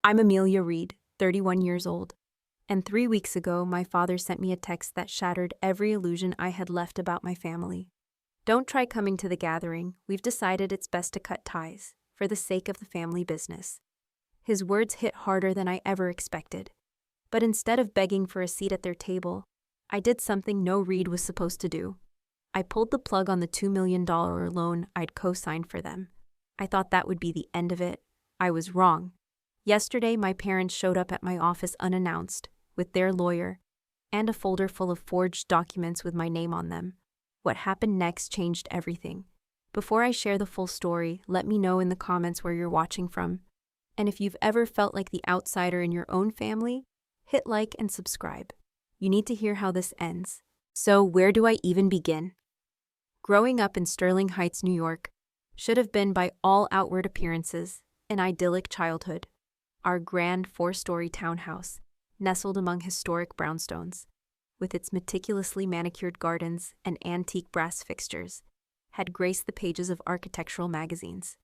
I'm Amelia Reed, 31 years old, and 3 weeks ago my father sent me a text that shattered every illusion I had left about my family. Don't try coming to the gathering. We've decided it's best to cut ties, for the sake of the family business. His words hit harder than I ever expected. But instead of begging for a seat at their table, I did something no Reed was supposed to do. I pulled the plug on the $2 million loan I'd co-signed for them. I thought that would be the end of it. I was wrong. Yesterday, my parents showed up at my office unannounced, with their lawyer, and a folder full of forged documents with my name on them. What happened next changed everything. Before I share the full story, let me know in the comments where you're watching from. And if you've ever felt like the outsider in your own family, hit like and subscribe. You need to hear how this ends. So, where do I even begin? Growing up in Sterling Heights, New York, should have been by all outward appearances an idyllic childhood. Our grand 4-story townhouse, nestled among historic brownstones, with its meticulously manicured gardens and antique brass fixtures, had graced the pages of architectural magazines.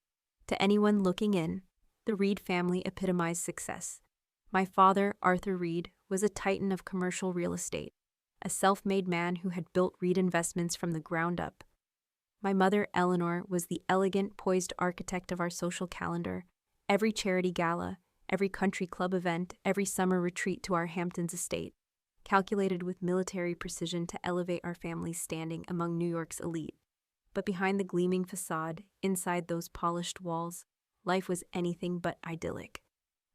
To anyone looking in, the Reed family epitomized success. My father, Arthur Reed, was a titan of commercial real estate, a self-made man who had built Reed Investments from the ground up. My mother, Eleanor, was the elegant, poised architect of our social calendar. Every charity gala, every country club event, every summer retreat to our Hamptons estate, calculated with military precision to elevate our family's standing among New York's elite. But behind the gleaming facade, inside those polished walls, life was anything but idyllic.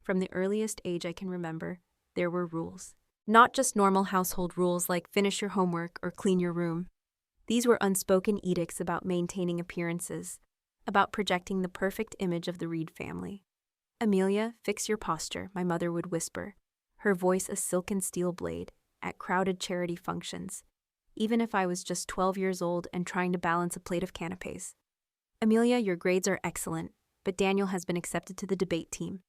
From the earliest age I can remember, there were rules. Not just normal household rules like finish your homework or clean your room. These were unspoken edicts about maintaining appearances, about projecting the perfect image of the Reed family. "Amelia, fix your posture," my mother would whisper, her voice a silken steel blade, at crowded charity functions, even if I was just 12 years old and trying to balance a plate of canapes. "Amelia, your grades are excellent, but Daniel has been accepted to the debate team,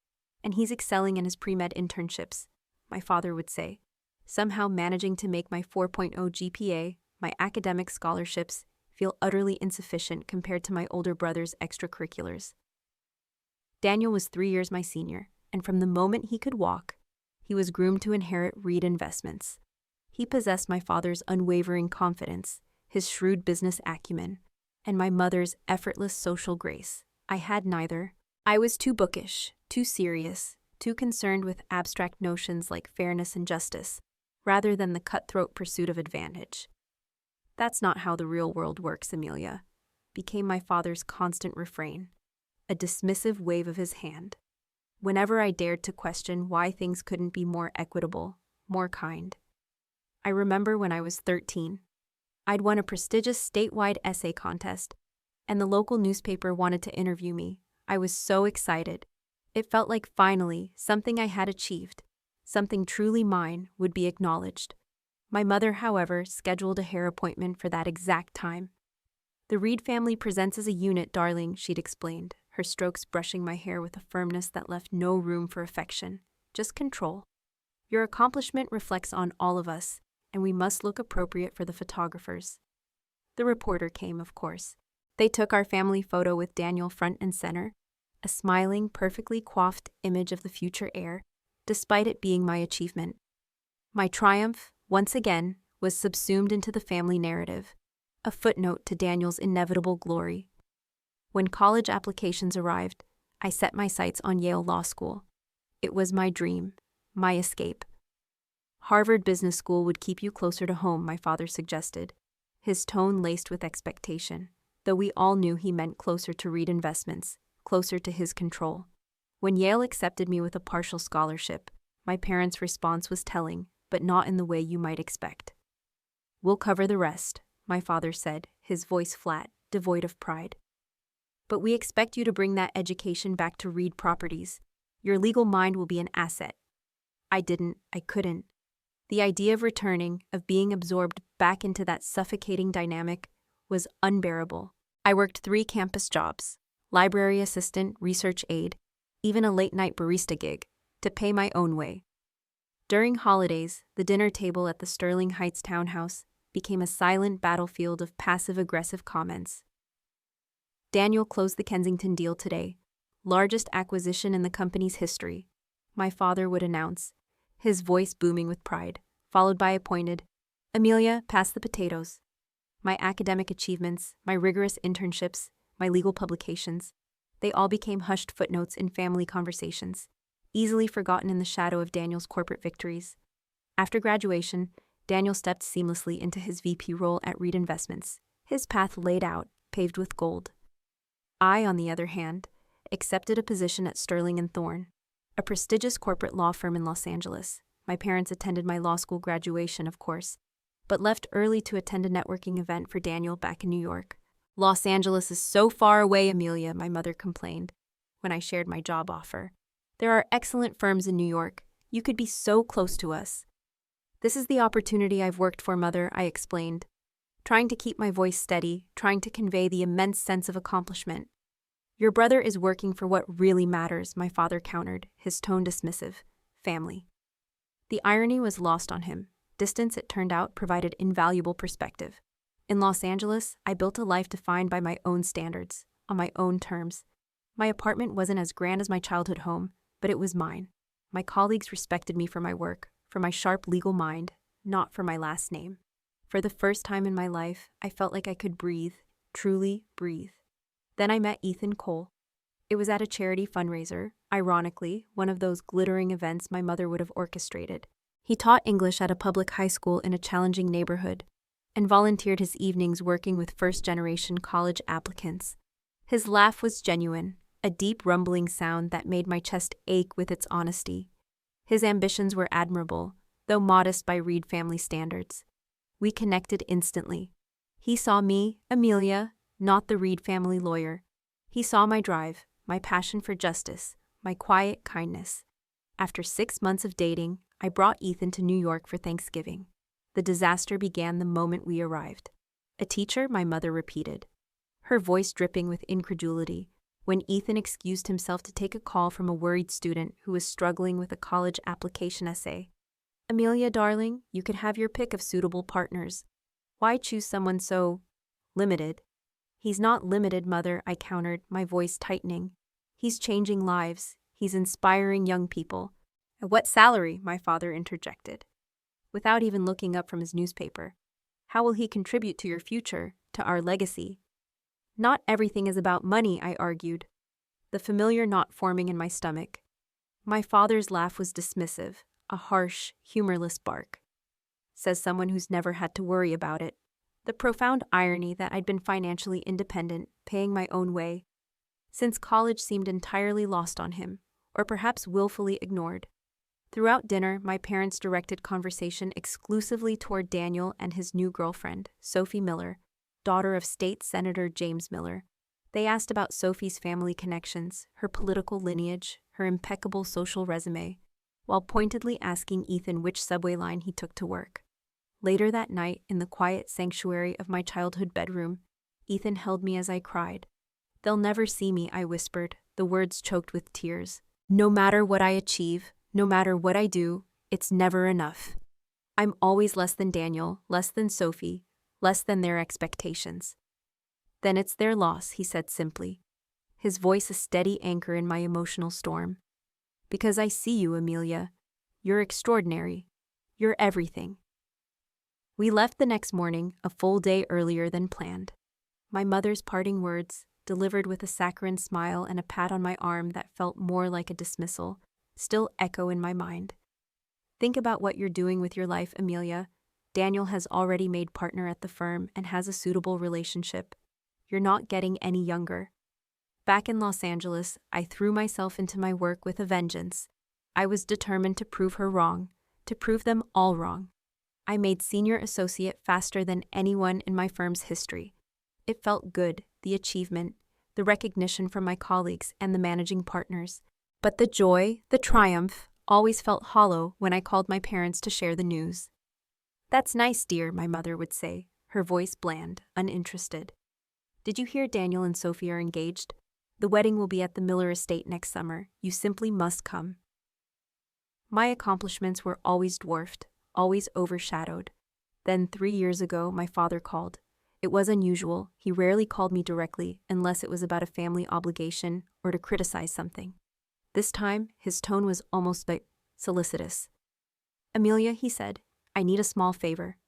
and he's excelling in his pre-med internships," my father would say, somehow managing to make my 4.0 GPA, my academic scholarships, feel utterly insufficient compared to my older brother's extracurriculars. Daniel was 3 years my senior, and from the moment he could walk, he was groomed to inherit Reed Investments. He possessed my father's unwavering confidence, his shrewd business acumen, and my mother's effortless social grace. I had neither. I was too bookish, too serious, too concerned with abstract notions like fairness and justice, rather than the cutthroat pursuit of advantage. "That's not how the real world works, Amelia," became my father's constant refrain, a dismissive wave of his hand. Whenever I dared to question why things couldn't be more equitable, more kind. I remember when I was 13. I'd won a prestigious statewide essay contest, and the local newspaper wanted to interview me. I was so excited. It felt like finally something I had achieved, something truly mine, would be acknowledged. My mother, however, scheduled a hair appointment for that exact time. "The Reed family presents as a unit, darling," she'd explained, her strokes brushing my hair with a firmness that left no room for affection, just control. "Your accomplishment reflects on all of us, and we must look appropriate for the photographers." The reporter came, of course. They took our family photo with Daniel front and center, a smiling, perfectly coiffed image of the future heir, despite it being my achievement. My triumph, once again, was subsumed into the family narrative, a footnote to Daniel's inevitable glory. When college applications arrived, I set my sights on Yale Law School. It was my dream, my escape. "Harvard Business School would keep you closer to home," my father suggested, his tone laced with expectation, though we all knew he meant closer to Reed Investments, closer to his control. When Yale accepted me with a partial scholarship, my parents' response was telling, but not in the way you might expect. "We'll cover the rest," my father said, his voice flat, devoid of pride. "But we expect you to bring that education back to Reed Properties. Your legal mind will be an asset." I couldn't. The idea of returning, of being absorbed back into that suffocating dynamic, was unbearable. I worked 3 campus jobs, library assistant, research aide, even a late-night barista gig, to pay my own way. During holidays, the dinner table at the Sterling Heights townhouse became a silent battlefield of passive-aggressive comments. "Daniel closed the Kensington deal today, largest acquisition in the company's history. my father would announce, his voice booming with pride, followed by a pointed, "Amelia, pass the potatoes." My academic achievements, my rigorous internships, my legal publications, they all became hushed footnotes in family conversations, easily forgotten in the shadow of Daniel's corporate victories. After graduation, Daniel stepped seamlessly into his VP role at Reed Investments, his path laid out, paved with gold. I, on the other hand, accepted a position at Sterling & Thorne, a prestigious corporate law firm in Los Angeles. My parents attended my law school graduation, of course, but left early to attend a networking event for Daniel back in New York. "Los Angeles is so far away, Amelia," my mother complained when I shared my job offer. "There are excellent firms in New York. You could be so close to us." "This is the opportunity I've worked for, Mother," I explained, trying to keep my voice steady, trying to convey the immense sense of accomplishment. "Your brother is working for what really matters," my father countered, his tone dismissive. "Family." The irony was lost on him. Distance, it turned out, provided invaluable perspective. In Los Angeles, I built a life defined by my own standards, on my own terms. My apartment wasn't as grand as my childhood home, but it was mine. My colleagues respected me for my work, for my sharp legal mind, not for my last name. For the first time in my life, I felt like I could breathe, truly breathe. Then I met Ethan Cole. It was at a charity fundraiser, ironically, one of those glittering events my mother would have orchestrated. He taught English at a public high school in a challenging neighborhood and volunteered his evenings working with first-generation college applicants. His laugh was genuine, a deep rumbling sound that made my chest ache with its honesty. His ambitions were admirable, though modest by Reed family standards. We connected instantly. He saw me, Amelia, not the Reed family lawyer. He saw my drive, my passion for justice, my quiet kindness. After 6 months of dating, I brought Ethan to New York for Thanksgiving. The disaster began the moment we arrived. "A teacher?" my mother repeated, her voice dripping with incredulity, when Ethan excused himself to take a call from a worried student who was struggling with a college application essay. "Amelia, darling, you could have your pick of suitable partners. Why choose someone so limited?" "He's not limited, Mother," I countered, my voice tightening. "He's changing lives. He's inspiring young people." "At what salary?" my father interjected, without even looking up from his newspaper. "How will he contribute to your future, to our legacy?" "Not everything is about money," I argued, the familiar knot forming in my stomach. My father's laugh was dismissive, a harsh, humorless bark. Says someone who's never had to worry about it. The profound irony that I'd been financially independent, paying my own way, since college seemed entirely lost on him, or perhaps willfully ignored. Throughout dinner, my parents directed conversation exclusively toward Daniel and his new girlfriend, Sophie Miller, daughter of State Senator James Miller. They asked about Sophie's family connections, her political lineage, her impeccable social resume, while pointedly asking Ethan which subway line he took to work. Later that night, in the quiet sanctuary of my childhood bedroom, Ethan held me as I cried. "They'll never see me," I whispered, the words choked with tears. "No matter what I achieve, no matter what I do, it's never enough. I'm always less than Daniel, less than Sophie, less than their expectations." "Then it's their loss," he said simply, his voice a steady anchor in my emotional storm. "Because I see you, Amelia. You're extraordinary. You're everything." We left the next morning, a full day earlier than planned. My mother's parting words, delivered with a saccharine smile and a pat on my arm that felt more like a dismissal, still echo in my mind. "Think about what you're doing with your life, Amelia. Daniel has already made partner at the firm and has a suitable relationship. You're not getting any younger." Back in Los Angeles, I threw myself into my work with a vengeance. I was determined to prove her wrong, to prove them all wrong. I made senior associate faster than anyone in my firm's history. It felt good, the achievement, the recognition from my colleagues and the managing partners. But the joy, the triumph, always felt hollow when I called my parents to share the news. "That's nice, dear," my mother would say, her voice bland, uninterested. "Did you hear Daniel and Sophie are engaged? The wedding will be at the Miller estate next summer. You simply must come." My accomplishments were always dwarfed, always overshadowed. Then 3 years ago, my father called. It was unusual. He rarely called me directly unless it was about a family obligation or to criticize something. This time, his tone was almost solicitous. "Amelia," he said, "I need a small favor."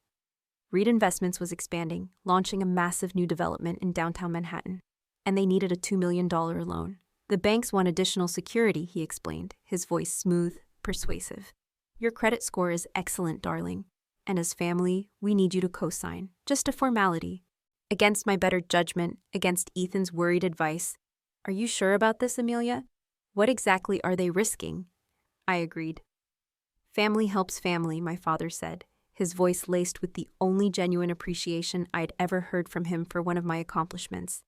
Reed Investments was expanding, launching a massive new development in downtown Manhattan, and they needed a $2 million loan. The banks want additional security, he explained, his voice smooth, persuasive. "Your credit score is excellent, darling. And as family, we need you to co-sign. Just a formality. Against my better judgment, against Ethan's worried advice. Are you sure about this, Amelia? What exactly are they risking?" I agreed. "Family helps family," my father said, his voice laced with the only genuine appreciation I'd ever heard from him for one of my accomplishments.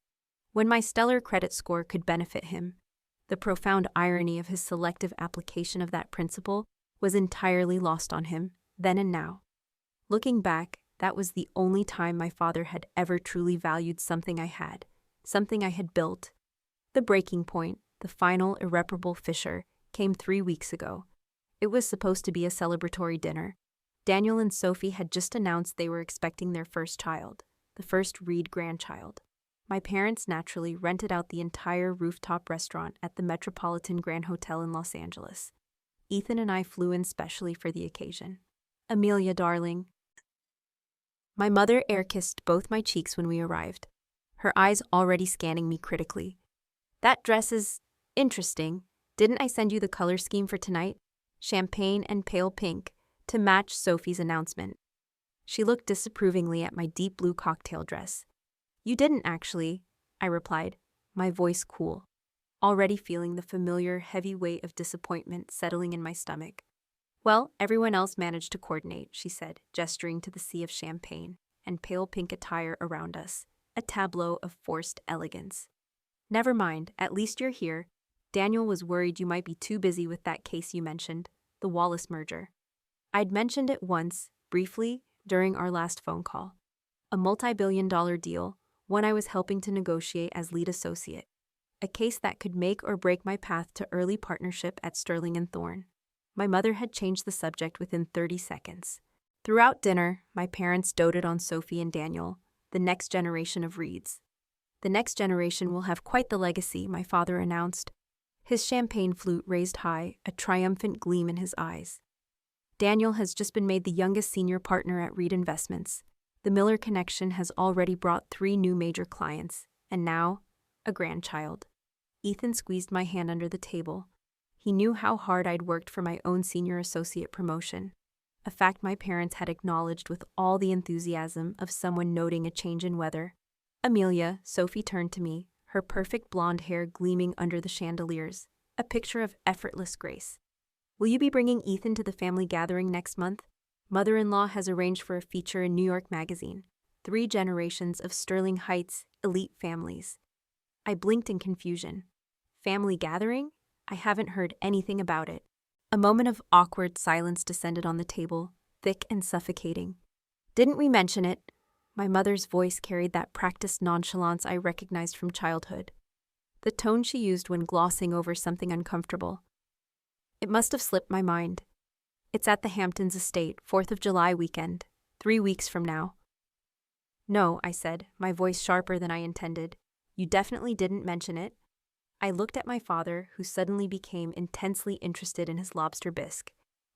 When my stellar credit score could benefit him, the profound irony of his selective application of that principle was entirely lost on him, then and now. Looking back, that was the only time my father had ever truly valued something I had built. The breaking point, the final irreparable fissure, came 3 weeks ago. It was supposed to be a celebratory dinner. Daniel and Sophie had just announced they were expecting their first child, the first Reed grandchild. My parents naturally rented out the entire rooftop restaurant at the Metropolitan Grand Hotel in Los Angeles. Ethan and I flew in specially for the occasion. "Amelia, darling." My mother air-kissed both my cheeks when we arrived, her eyes already scanning me critically. "That dress is interesting. Didn't I send you the color scheme for tonight? Champagne and pale pink, to match Sophie's announcement." She looked disapprovingly at my deep blue cocktail dress. "You didn't actually," I replied, my voice cool, already feeling the familiar heavy weight of disappointment settling in my stomach. "Well, everyone else managed to coordinate," she said, gesturing to the sea of champagne and pale pink attire around us, a tableau of forced elegance. "Never mind, at least you're here. Daniel was worried you might be too busy with that case you mentioned, the Wallace merger." I'd mentioned it once, briefly, during our last phone call. A multi-billion-dollar deal, one I was helping to negotiate as lead associate. A case that could make or break my path to early partnership at Sterling and Thorne. My mother had changed the subject within 30 seconds. Throughout dinner, my parents doted on Sophie and Daniel, the next generation of Reeds. "The next generation will have quite the legacy," my father announced, his champagne flute raised high, a triumphant gleam in his eyes. "Daniel has just been made the youngest senior partner at Reed Investments. The Miller connection has already brought 3 new major clients, and now, a grandchild." Ethan squeezed my hand under the table. He knew how hard I'd worked for my own senior associate promotion, a fact my parents had acknowledged with all the enthusiasm of someone noting a change in weather. "Amelia," Sophie turned to me, her perfect blonde hair gleaming under the chandeliers, a picture of effortless grace. "Will you be bringing Ethan to the family gathering next month? Mother-in-law has arranged for a feature in New York Magazine, 3 generations of Sterling Heights elite families." I blinked in confusion. Family gathering? I haven't heard anything about it. A moment of awkward silence descended on the table, thick and suffocating. "Didn't we mention it?" My mother's voice carried that practiced nonchalance I recognized from childhood. The tone she used when glossing over something uncomfortable. It must have slipped my mind. "It's at the Hamptons estate, 4th of July weekend, 3 weeks from now." "No," I said, my voice sharper than I intended. "You definitely didn't mention it." I looked at my father, who suddenly became intensely interested in his lobster bisque.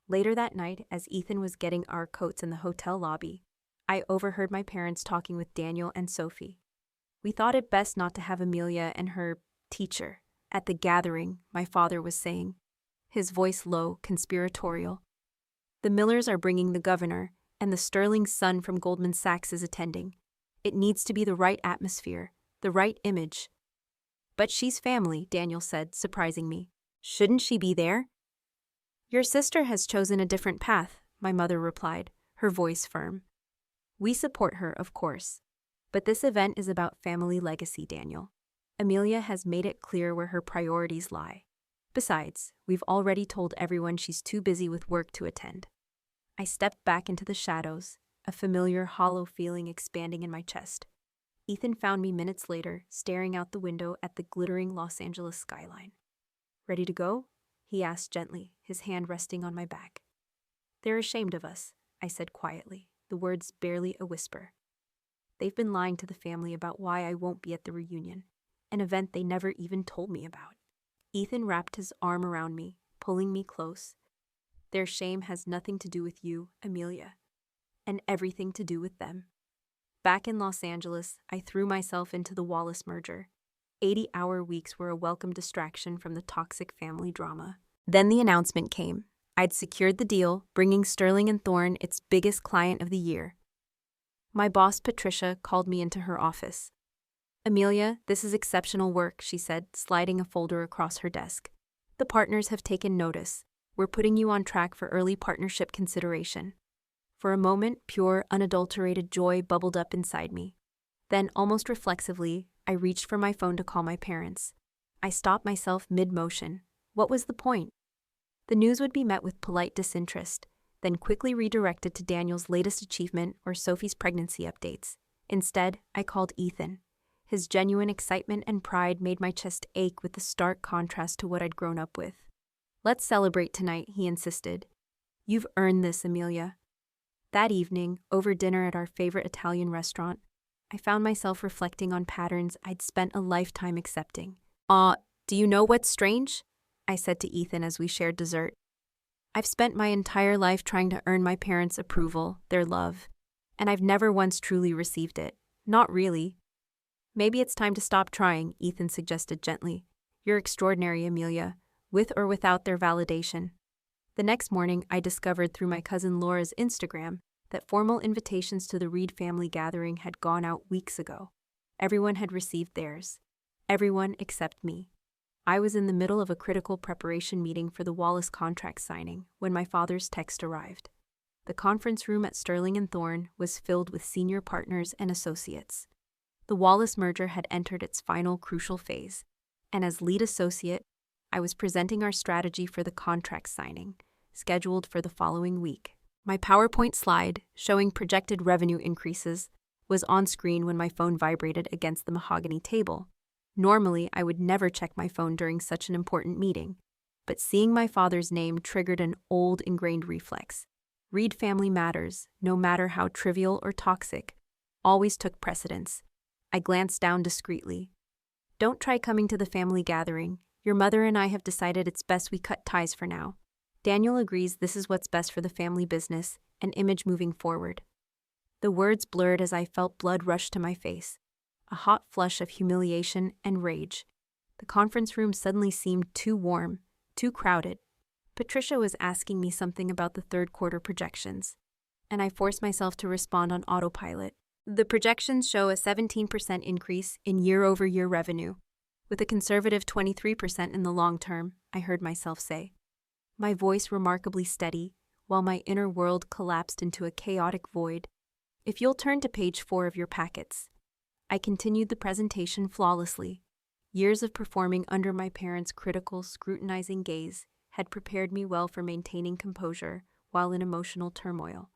Later that night, as Ethan was getting our coats in the hotel lobby, I overheard my parents talking with Daniel and Sophie. "We thought it best not to have Amelia and her teacher at the gathering," my father was saying, his voice low, conspiratorial. "The Millers are bringing the governor, and the Sterling son from Goldman Sachs is attending. It needs to be the right atmosphere, the right image." "But she's family," Daniel said, surprising me. "Shouldn't she be there?" "Your sister has chosen a different path," my mother replied, her voice firm. "We support her, of course. But this event is about family legacy, Daniel. Amelia has made it clear where her priorities lie. Besides, we've already told everyone she's too busy with work to attend." I stepped back into the shadows, a familiar hollow feeling expanding in my chest. Ethan found me minutes later, staring out the window at the glittering Los Angeles skyline. "Ready to go?" he asked gently, his hand resting on my back. "They're ashamed of us," I said quietly, the words barely a whisper. "They've been lying to the family about why I won't be at the reunion, an event they never even told me about." Ethan wrapped his arm around me, pulling me close. Their shame has nothing to do with you, Amelia, and everything to do with them. Back in Los Angeles, I threw myself into the Wallace merger. 80-hour weeks were a welcome distraction from the toxic family drama. Then the announcement came. I'd secured the deal, bringing Sterling & Thorne its biggest client of the year. My boss, Patricia, called me into her office. "Amelia, this is exceptional work," she said, sliding a folder across her desk. "The partners have taken notice. We're putting you on track for early partnership consideration." For a moment, pure, unadulterated joy bubbled up inside me. Then, almost reflexively, I reached for my phone to call my parents. I stopped myself mid-motion. What was the point? The news would be met with polite disinterest, then quickly redirected to Daniel's latest achievement or Sophie's pregnancy updates. Instead, I called Ethan. His genuine excitement and pride made my chest ache with the stark contrast to what I'd grown up with. "Let's celebrate tonight," he insisted. "You've earned this, Amelia." That evening, over dinner at our favorite Italian restaurant, I found myself reflecting on patterns I'd spent a lifetime accepting. Do you know what's strange?" I said to Ethan as we shared dessert. "I've spent my entire life trying to earn my parents' approval, their love, and I've never once truly received it. Not really." "Maybe it's time to stop trying," Ethan suggested gently. "You're extraordinary, Amelia, with or without their validation." The next morning, I discovered through my cousin Laura's Instagram that formal invitations to the Reed family gathering had gone out weeks ago. Everyone had received theirs. Everyone except me. I was in the middle of a critical preparation meeting for the Wallace contract signing when my father's text arrived. The conference room at Sterling & Thorne was filled with senior partners and associates. The Wallace merger had entered its final crucial phase, and as lead associate, I was presenting our strategy for the contract signing, scheduled for the following week. My PowerPoint slide, showing projected revenue increases, was on screen when my phone vibrated against the mahogany table. Normally, I would never check my phone during such an important meeting, but seeing my father's name triggered an old ingrained reflex. Reed family matters, no matter how trivial or toxic, always took precedence. I glanced down discreetly. "Don't try coming to the family gathering. Your mother and I have decided it's best we cut ties for now. Daniel agrees this is what's best for the family business and image moving forward." The words blurred as I felt blood rush to my face, a hot flush of humiliation and rage. The conference room suddenly seemed too warm, too crowded. Patricia was asking me something about the third quarter projections, and I forced myself to respond on autopilot. "The projections show a 17% increase in year-over-year revenue, with a conservative 23% in the long term," I heard myself say. My voice remarkably steady, while my inner world collapsed into a chaotic void. "If you'll turn to page 4 of your packets." I continued the presentation flawlessly. Years of performing under my parents' critical, scrutinizing gaze had prepared me well for maintaining composure while in emotional turmoil.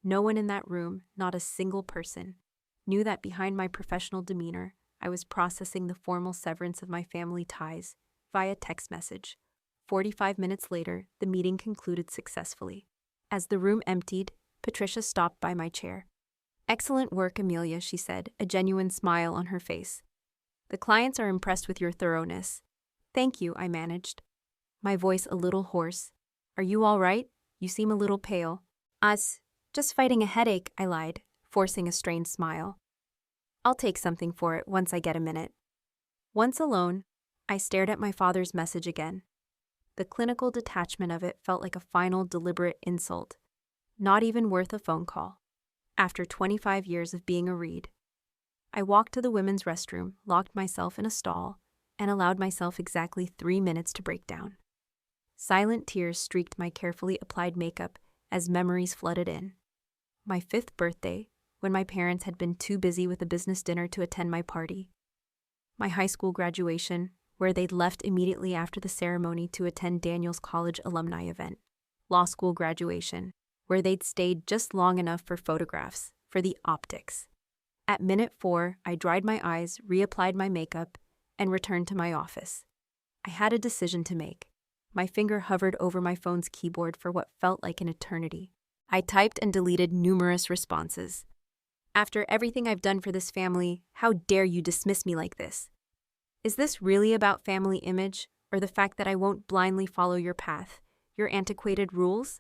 No one in that room, not a single person, knew that behind my professional demeanor, I was processing the formal severance of my family ties via text message. 45 minutes later, the meeting concluded successfully. As the room emptied, Patricia stopped by my chair. "Excellent work, Amelia," she said, a genuine smile on her face. "The clients are impressed with your thoroughness." "Thank you," I managed, my voice a little hoarse. "Are you all right? You seem a little pale." Just fighting a headache," I lied, forcing a strained smile. "I'll take something for it once I get a minute." Once alone, I stared at my father's message again. The clinical detachment of it felt like a final, deliberate insult. Not even worth a phone call. After 25 years of being a Reed. I walked to the women's restroom, locked myself in a stall, and allowed myself exactly 3 minutes to break down. Silent tears streaked my carefully applied makeup as memories flooded in. My 5th birthday, when my parents had been too busy with a business dinner to attend my party. My high school graduation, where they'd left immediately after the ceremony to attend Daniel's college alumni event. Law school graduation, where they'd stayed just long enough for photographs, for the optics. At minute 4, I dried my eyes, reapplied my makeup, and returned to my office. I had a decision to make. My finger hovered over my phone's keyboard for what felt like an eternity. I typed and deleted numerous responses. "After everything I've done for this family, how dare you dismiss me like this? Is this really about family image, Or the fact that I won't blindly follow your path, your antiquated rules?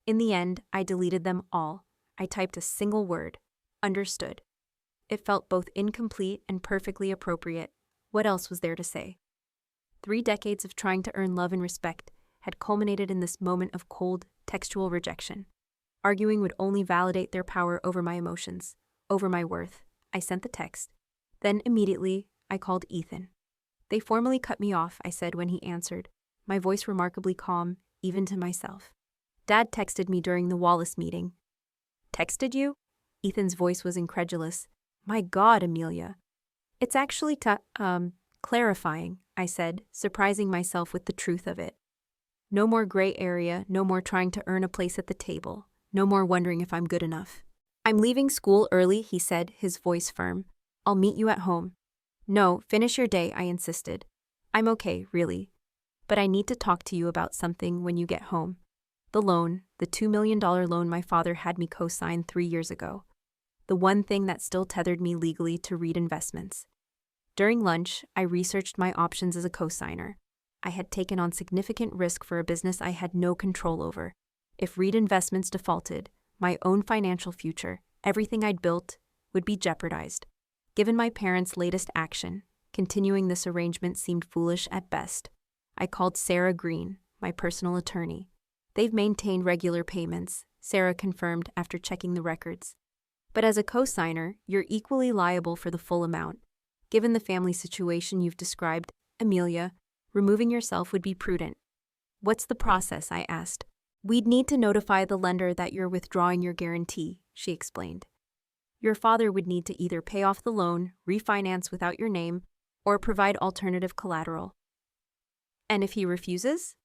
In the end, I deleted them all. I typed a single word: understood. It felt both incomplete and perfectly appropriate. What else was there to say? 3 decades of trying to earn love and respect had culminated in this moment of cold, textual rejection. Arguing would only validate their power over my emotions, over my worth. I sent the text. Then immediately, I called Ethan. They formally cut me off, I said when he answered, my voice remarkably calm, even to myself. Dad texted me during the Wallace meeting. Texted you? Ethan's voice was incredulous. My God, Amelia. It's actually clarifying, I said, surprising myself with the truth of it. No more gray area, no more trying to earn a place at the table, no more wondering if I'm good enough. I'm leaving school early, he said, his voice firm. I'll meet you at home. No, finish your day, I insisted. I'm okay, really. But I need to talk to you about something when you get home. The loan, the $2 million loan my father had me co-sign 3 years ago. The one thing that still tethered me legally to Reed Investments. During lunch, I researched my options as a co-signer. I had taken on significant risk for a business I had no control over. If Reed Investments defaulted, my own financial future, everything I'd built, would be jeopardized. Given my parents' latest action, continuing this arrangement seemed foolish at best. I called Sarah Green, my personal attorney. They've maintained regular payments, Sarah confirmed after checking the records. But as a co-signer, you're equally liable for the full amount. Given the family situation you've described, Amelia, removing yourself would be prudent. What's the process? I asked. We'd need to notify the lender that you're withdrawing your guarantee, she explained. Your father would need to either pay off the loan, refinance without your name, or provide alternative collateral. And if he refuses?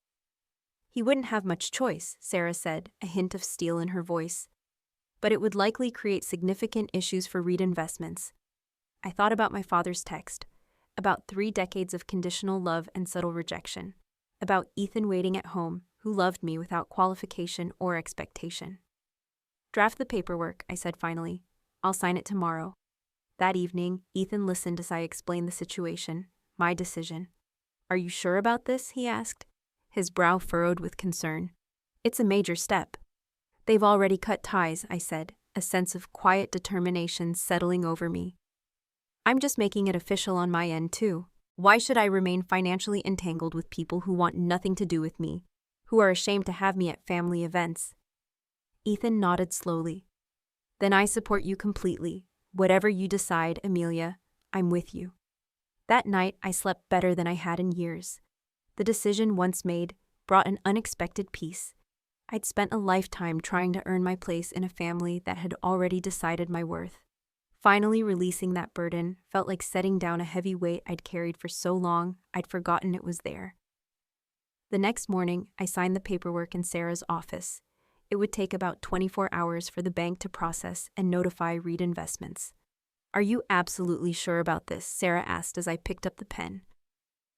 He wouldn't have much choice, Sarah said, a hint of steel in her voice. But it would likely create significant issues for Reed Investments. I thought about my father's text, about 3 decades of conditional love and subtle rejection, about Ethan waiting at home, who loved me without qualification or expectation. Draft the paperwork, I said finally. I'll sign it tomorrow. That evening, Ethan listened as I explained the situation, my decision. Are you sure about this? He asked, his brow furrowed with concern. It's a major step. They've already cut ties, I said, a sense of quiet determination settling over me. I'm just making it official on my end, too. Why should I remain financially entangled with people who want nothing to do with me, who are ashamed to have me at family events? Ethan nodded slowly. Then I support you completely. Whatever you decide, Amelia, I'm with you. That night, I slept better than I had in years. The decision once made brought an unexpected peace. I'd spent a lifetime trying to earn my place in a family that had already decided my worth. Finally releasing that burden felt like setting down a heavy weight I'd carried for so long I'd forgotten it was there. The next morning, I signed the paperwork in Sarah's office. It would take about 24 hours for the bank to process and notify Reed Investments. Are you absolutely sure about this? Sarah asked as I picked up the pen.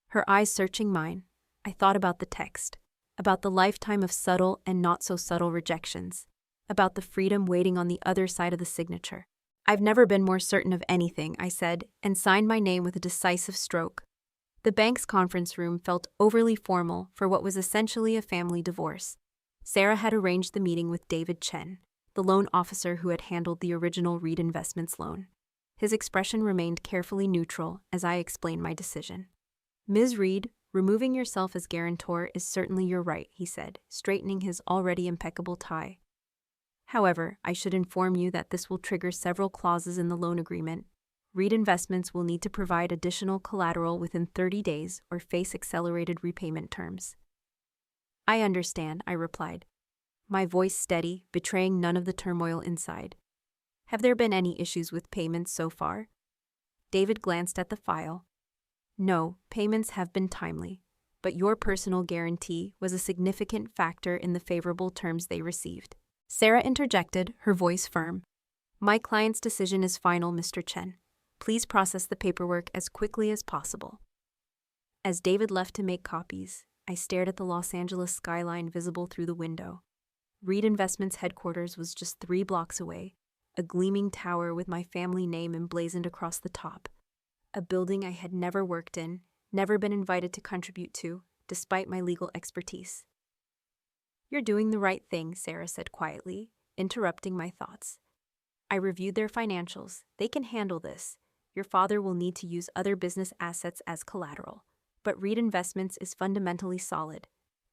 Her eyes searching mine, I thought about the text, about the lifetime of subtle and not-so-subtle rejections, about the freedom waiting on the other side of the signature. I've never been more certain of anything, I said, and signed my name with a decisive stroke. The bank's conference room felt overly formal for what was essentially a family divorce. Sarah had arranged the meeting with David Chen, the loan officer who had handled the original Reed Investments loan. His expression remained carefully neutral as I explained my decision. Ms. Reed, removing yourself as guarantor is certainly your right, he said, straightening his already impeccable tie. However, I should inform you that this will trigger several clauses in the loan agreement. Reed Investments will need to provide additional collateral within 30 days or face accelerated repayment terms. I understand, I replied, my voice steady, betraying none of the turmoil inside. Have there been any issues with payments so far? David glanced at the file. No, payments have been timely, but your personal guarantee was a significant factor in the favorable terms they received. Sarah interjected, her voice firm. My client's decision is final, Mr. Chen. Please process the paperwork as quickly as possible. As David left to make copies, I stared at the Los Angeles skyline visible through the window. Reed Investments headquarters was just 3 blocks away, a gleaming tower with my family name emblazoned across the top. A building I had never worked in, never been invited to contribute to, despite my legal expertise. You're doing the right thing, Sarah said quietly, interrupting my thoughts. I reviewed their financials. They can handle this. Your father will need to use other business assets as collateral. But Reed Investments is fundamentally solid.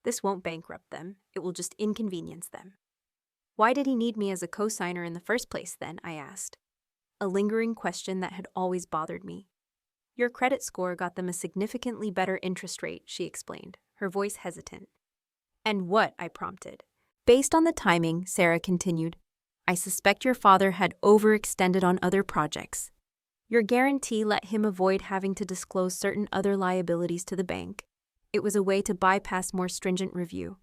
This won't bankrupt them. It will just inconvenience them. Why did he need me as a co-signer in the first place then? I asked. A lingering question that had always bothered me. Your credit score got them a significantly better interest rate, she explained, her voice hesitant. And what? I prompted. Based on the timing, Sarah continued, I suspect your father had overextended on other projects. Your guarantee let him avoid having to disclose certain other liabilities to the bank. It was a way to bypass more stringent review.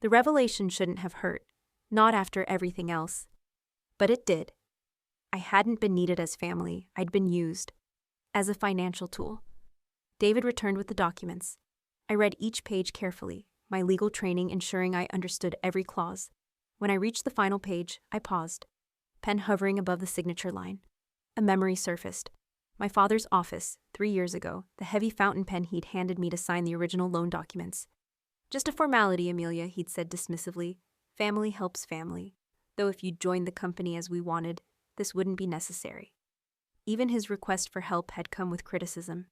The revelation shouldn't have hurt, not after everything else. But it did. I hadn't been needed as family, I'd been used. As a financial tool. David returned with the documents. I read each page carefully, my legal training ensuring I understood every clause. When I reached the final page, I paused, pen hovering above the signature line. A memory surfaced. My father's office, 3 years ago, the heavy fountain pen he'd handed me to sign the original loan documents. Just a formality, Amelia, he'd said dismissively. Family helps family. Though if you'd joined the company as we wanted, this wouldn't be necessary. Even his request for help had come with criticism.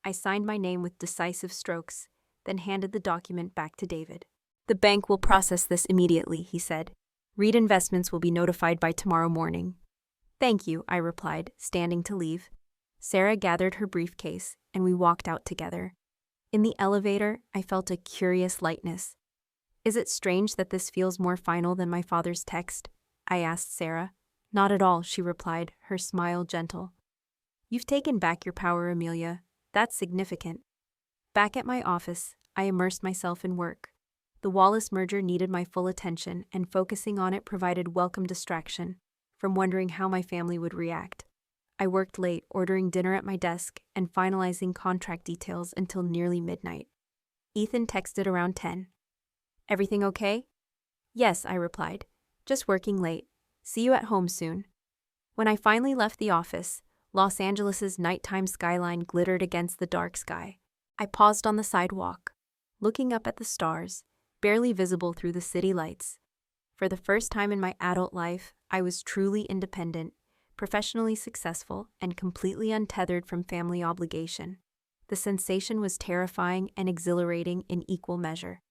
I signed my name with decisive strokes, then handed the document back to David. The bank will process this immediately, he said. Reed Investments will be notified by tomorrow morning. Thank you, I replied, standing to leave. Sarah gathered her briefcase, and we walked out together. In the elevator, I felt a curious lightness. Is it strange that this feels more final than my father's text? I asked Sarah. Not at all, she replied, her smile gentle. You've taken back your power, Amelia. That's significant. Back at my office, I immersed myself in work. The Wallace merger needed my full attention, and focusing on it provided welcome distraction from wondering how my family would react. I worked late, ordering dinner at my desk and finalizing contract details until nearly midnight. Ethan texted around 10. Everything okay? Yes, I replied. Just working late. See you at home soon. When I finally left the office, Los Angeles's nighttime skyline glittered against the dark sky. I paused on the sidewalk, looking up at the stars, barely visible through the city lights. For the first time in my adult life, I was truly independent, professionally successful, and completely untethered from family obligation. The sensation was terrifying and exhilarating in equal measure.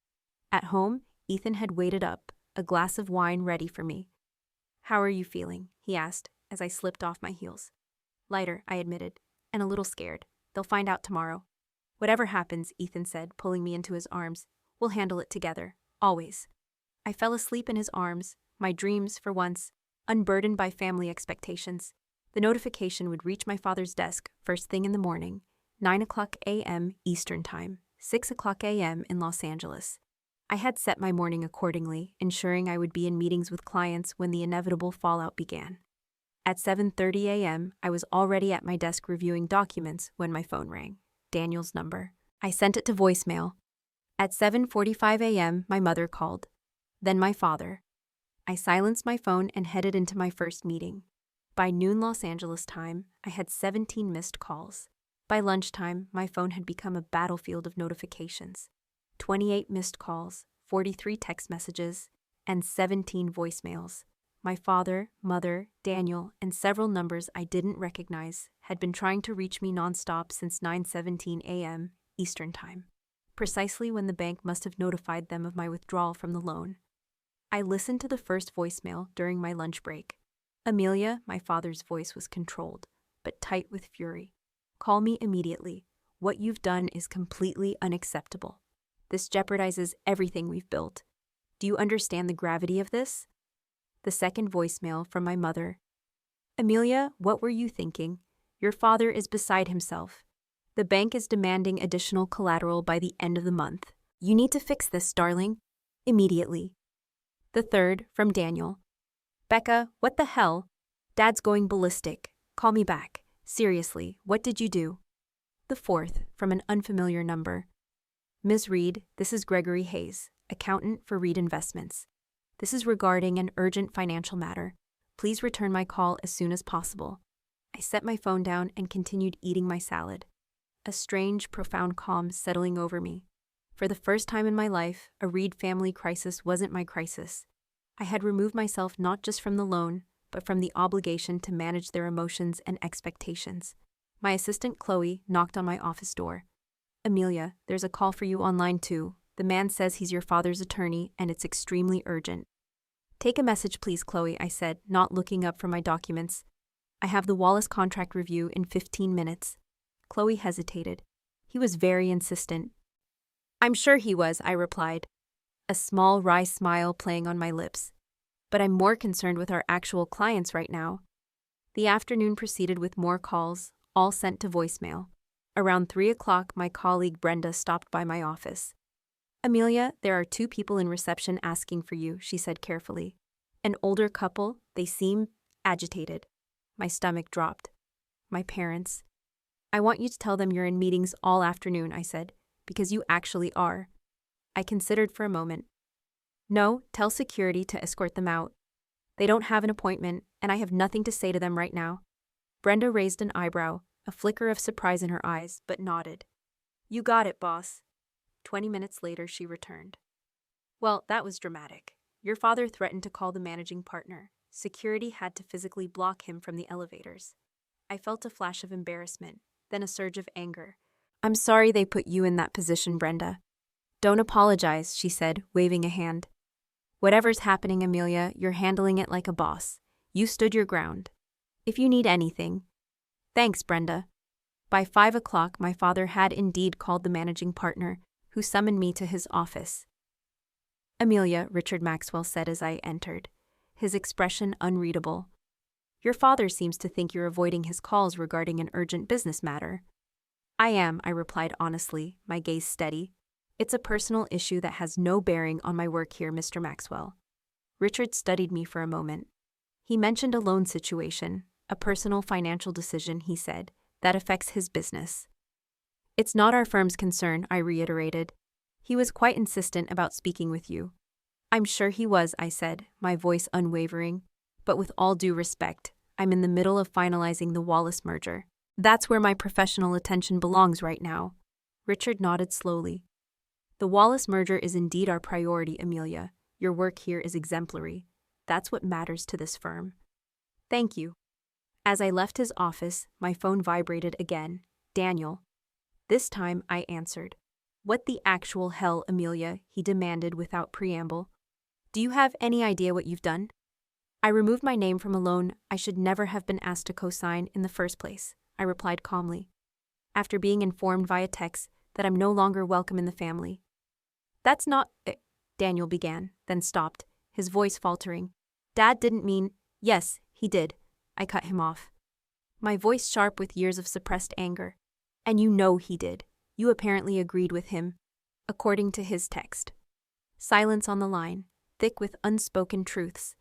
At home, Ethan had waited up, a glass of wine ready for me. How are you feeling? He asked, as I slipped off my heels. Lighter, I admitted, and a little scared. They'll find out tomorrow. Whatever happens, Ethan said, pulling me into his arms, we'll handle it together, always. I fell asleep in his arms, my dreams, for once, unburdened by family expectations. The notification would reach my father's desk first thing in the morning, 9:00 a.m. Eastern Time, 6:00 a.m. in Los Angeles. I had set my morning accordingly, ensuring I would be in meetings with clients when the inevitable fallout began. At 7:30 a.m., I was already at my desk reviewing documents when my phone rang. Daniel's number. I sent it to voicemail. At 7:45 a.m., my mother called. Then my father. I silenced my phone and headed into my first meeting. By noon Los Angeles time, I had 17 missed calls. By lunchtime, my phone had become a battlefield of notifications. 28 missed calls, 43 text messages, and 17 voicemails. My father, mother, Daniel, and several numbers I didn't recognize had been trying to reach me nonstop since 9:17 a.m. Eastern Time, precisely when the bank must have notified them of my withdrawal from the loan. I listened to the first voicemail during my lunch break. Amelia, my father's voice was controlled, but tight with fury. Call me immediately. What you've done is completely unacceptable. This jeopardizes everything we've built. Do you understand the gravity of this? The second voicemail from my mother. Amelia, what were you thinking? Your father is beside himself. The bank is demanding additional collateral by the end of the month. You need to fix this, darling. Immediately. The third from Daniel. Becca, what the hell? Dad's going ballistic. Call me back. Seriously, what did you do? The fourth from an unfamiliar number. Ms. Reed, this is Gregory Hayes, accountant for Reed Investments. This is regarding an urgent financial matter. Please return my call as soon as possible. I set my phone down and continued eating my salad. a strange, profound calm settling over me. For the first time in my life, a Reed family crisis wasn't my crisis. I had removed myself not just from the loan, but from the obligation to manage their emotions and expectations. My assistant Chloe knocked on my office door. "Amelia, there's a call for you online too. The man says he's your father's attorney and it's extremely urgent." "Take a message please, Chloe," I said, not looking up from my documents. "I have the Wallace contract review in 15 minutes. Chloe hesitated. He was very insistent. "I'm sure he was," I replied, a small wry smile playing on my lips. "But I'm more concerned with our actual clients right now." The afternoon proceeded with more calls, all sent to voicemail. Around 3 o'clock, my colleague Brenda stopped by my office. "Amelia, there are 2 people in reception asking for you," she said carefully. "An older couple, they seem agitated." My stomach dropped. "My parents." "I want you to tell them you're in meetings all afternoon," I said, "because you actually are." I considered for a moment. "No, tell security to escort them out. They don't have an appointment, and I have nothing to say to them right now." Brenda raised an eyebrow, a flicker of surprise in her eyes, but nodded. "You got it, boss." 20 minutes later, she returned. "Well, that was dramatic. Your father threatened to call the managing partner. Security had to physically block him from the elevators." I felt a flash of embarrassment, then a surge of anger. "I'm sorry they put you in that position, Brenda." "Don't apologize," she said, waving a hand. "Whatever's happening, Amelia, you're handling it like a boss. You stood your ground. If you need anything..." "Thanks, Brenda." By 5 o'clock, my father had indeed called the managing partner, who summoned me to his office. "Amelia," Richard Maxwell said as I entered, his expression unreadable. "Your father seems to think you're avoiding his calls regarding an urgent business matter." "I am," I replied honestly, my gaze steady. "It's a personal issue that has no bearing on my work here, Mr. Maxwell." Richard studied me for a moment. He mentioned a loan situation, a personal financial decision, he said, that affects his business. "It's not our firm's concern," I reiterated. "He was quite insistent about speaking with you." "I'm sure he was," I said, my voice unwavering. "But with all due respect, I'm in the middle of finalizing the Wallace merger. That's where my professional attention belongs right now." Richard nodded slowly. "The Wallace merger is indeed our priority, Amelia. Your work here is exemplary. That's what matters to this firm." "Thank you." As I left his office, my phone vibrated again. "Daniel." This time I answered. "What the actual hell, Amelia?" he demanded without preamble. "Do you have any idea what you've done?" "I removed my name from a loan I should never have been asked to co-sign in the first place," I replied calmly, "after being informed via text that I'm no longer welcome in the family." "That's not..." Daniel began, then stopped, his voice faltering. "Dad didn't mean..." "Yes, he did." I cut him off, my voice sharp with years of suppressed anger. "And you know he did. You apparently agreed with him, according to his text." Silence on the line, thick with unspoken truths.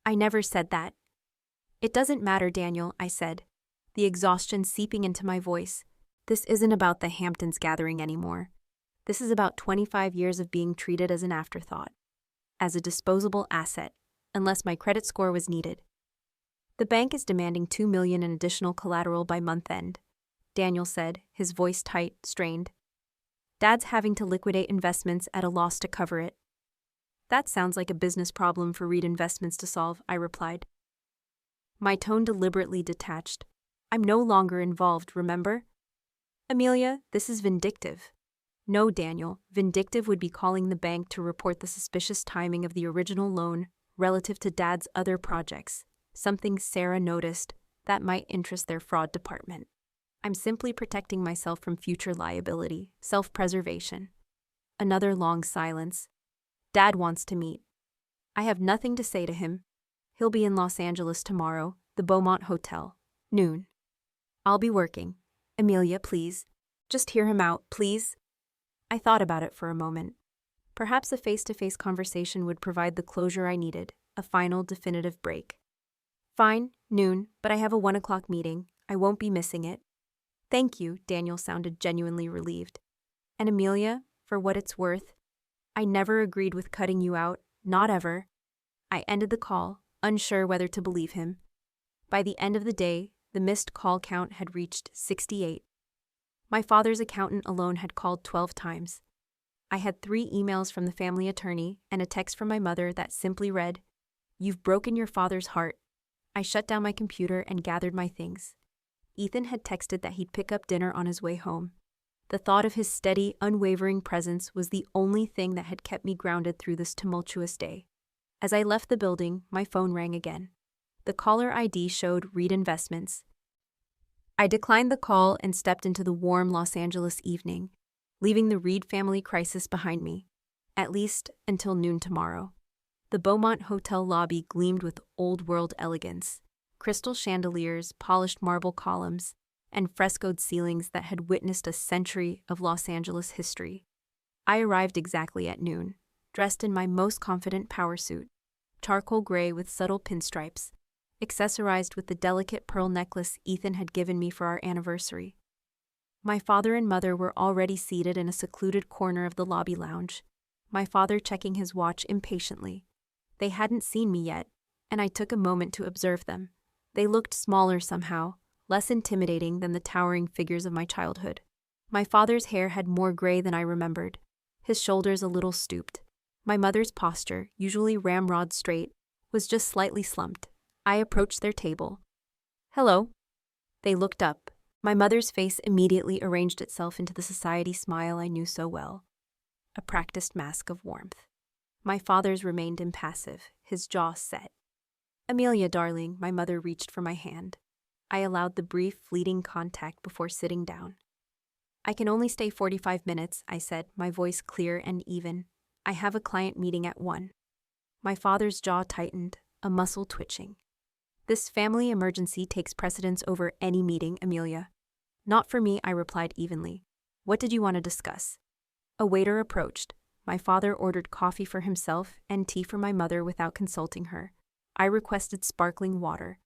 "I never said that." "It doesn't matter, Daniel," I said, the exhaustion seeping into my voice. "This isn't about the Hamptons gathering anymore. This is about 25 years of being treated as an afterthought, as a disposable asset, unless my credit score was needed. The bank is demanding $2 million in additional collateral by month end," Daniel said, his voice tight, strained. "Dad's having to liquidate investments at a loss to cover it." "That sounds like a business problem for Reed Investments to solve," I replied, my tone deliberately detached. "I'm no longer involved, remember?" "Amelia, this is vindictive." "No, Daniel, vindictive would be calling the bank to report the suspicious timing of the original loan relative to Dad's other projects, something Sarah noticed that might interest their fraud department. I'm simply protecting myself from future liability, self-preservation." Another long silence. "Dad wants to meet." "I have nothing to say to him. He'll be in Los Angeles tomorrow, the Beaumont Hotel, noon. I'll be working. Amelia, please. Just hear him out, please." I thought about it for a moment. Perhaps a face-to-face conversation would provide the closure I needed, a final, definitive break. "Fine, noon, but I have a 1 o'clock meeting. I won't be missing it." "Thank you," Daniel sounded genuinely relieved. "And Amelia, for what it's worth, I never agreed with cutting you out, not ever." I ended the call, unsure whether to believe him. By the end of the day, the missed call count had reached 68. My father's accountant alone had called 12 times. I had 3 emails from the family attorney and a text from my mother that simply read, "You've broken your father's heart." I shut down my computer and gathered my things. Ethan had texted that he'd pick up dinner on his way home. The thought of his steady, unwavering presence was the only thing that had kept me grounded through this tumultuous day. As I left the building, my phone rang again. The caller ID showed Reed Investments. I declined the call and stepped into the warm Los Angeles evening, leaving the Reed family crisis behind me, at least until noon tomorrow. The Beaumont Hotel lobby gleamed with old-world elegance, crystal chandeliers, polished marble columns, and frescoed ceilings that had witnessed a century of Los Angeles history. I arrived exactly at noon, dressed in my most confident power suit, charcoal gray with subtle pinstripes, accessorized with the delicate pearl necklace Ethan had given me for our anniversary. My father and mother were already seated in a secluded corner of the lobby lounge, my father checking his watch impatiently. They hadn't seen me yet, and I took a moment to observe them. They looked smaller somehow, less intimidating than the towering figures of my childhood. My father's hair had more gray than I remembered, his shoulders a little stooped. My mother's posture, usually ramrod straight, was just slightly slumped. I approached their table. "Hello." They looked up. My mother's face immediately arranged itself into the society smile I knew so well, a practiced mask of warmth. My father's remained impassive, his jaw set. "Amelia, darling," my mother reached for my hand. I allowed the brief, fleeting contact before sitting down. "I can only stay 45 minutes, I said, my voice clear and even. "I have a client meeting at 1. My father's jaw tightened, a muscle twitching. "This family emergency takes precedence over any meeting, Amelia." "Not for me," I replied evenly. "What did you want to discuss?" A waiter approached. My father ordered coffee for himself and tea for my mother without consulting her. I requested sparkling water.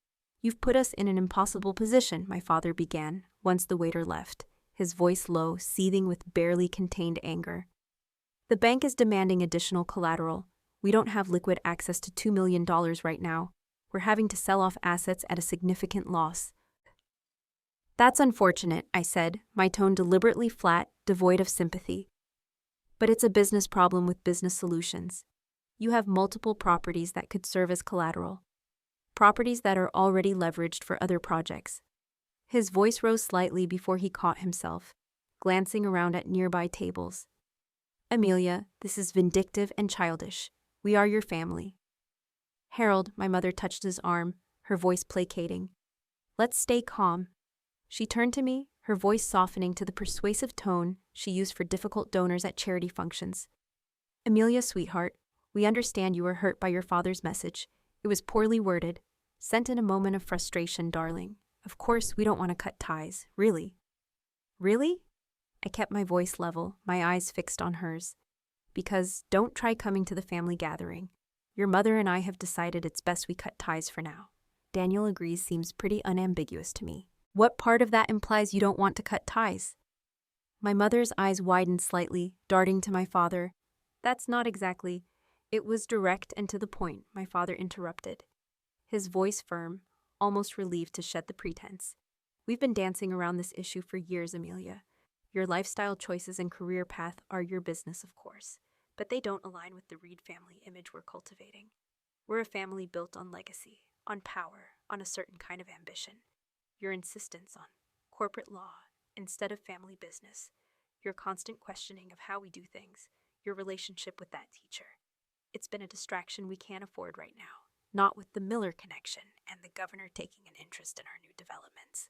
"You've put us in an impossible position," my father began, once the waiter left, his voice low, seething with barely contained anger. "The bank is demanding additional collateral. We don't have liquid access to $2 million right now. We're having to sell off assets at a significant loss." "That's unfortunate," I said, my tone deliberately flat, devoid of sympathy. "But it's a business problem with business solutions. You have multiple properties that could serve as collateral. Properties that are already leveraged for other projects." His voice rose slightly before he caught himself, glancing around at nearby tables. "Amelia, this is vindictive and childish. We are your family." "Harold," my mother touched his arm, her voice placating. "Let's stay calm." She turned to me, her voice softening to the persuasive tone she used for difficult donors at charity functions. "Amelia, sweetheart, we understand you were hurt by your father's message. It was poorly worded, sent in a moment of frustration, darling. Of course, we don't want to cut ties, really." "Really?" I kept my voice level, my eyes fixed on hers. "Because don't try coming to the family gathering. Your mother and I have decided it's best we cut ties for now." "Daniel agrees" seems pretty unambiguous to me. What part of that implies you don't want to cut ties? My mother's eyes widened slightly, darting to my father. "That's not exactly." "It was direct and to the point," my father interrupted, his voice firm, almost relieved to shed the pretense. "We've been dancing around this issue for years, Amelia. Your lifestyle choices and career path are your business, of course, but they don't align with the Reed family image we're cultivating. We're a family built on legacy, on power, on a certain kind of ambition. Your insistence on corporate law instead of family business, your constant questioning of how we do things, your relationship with that teacher. It's been a distraction we can't afford right now, not with the Miller connection and the governor taking an interest in our new developments."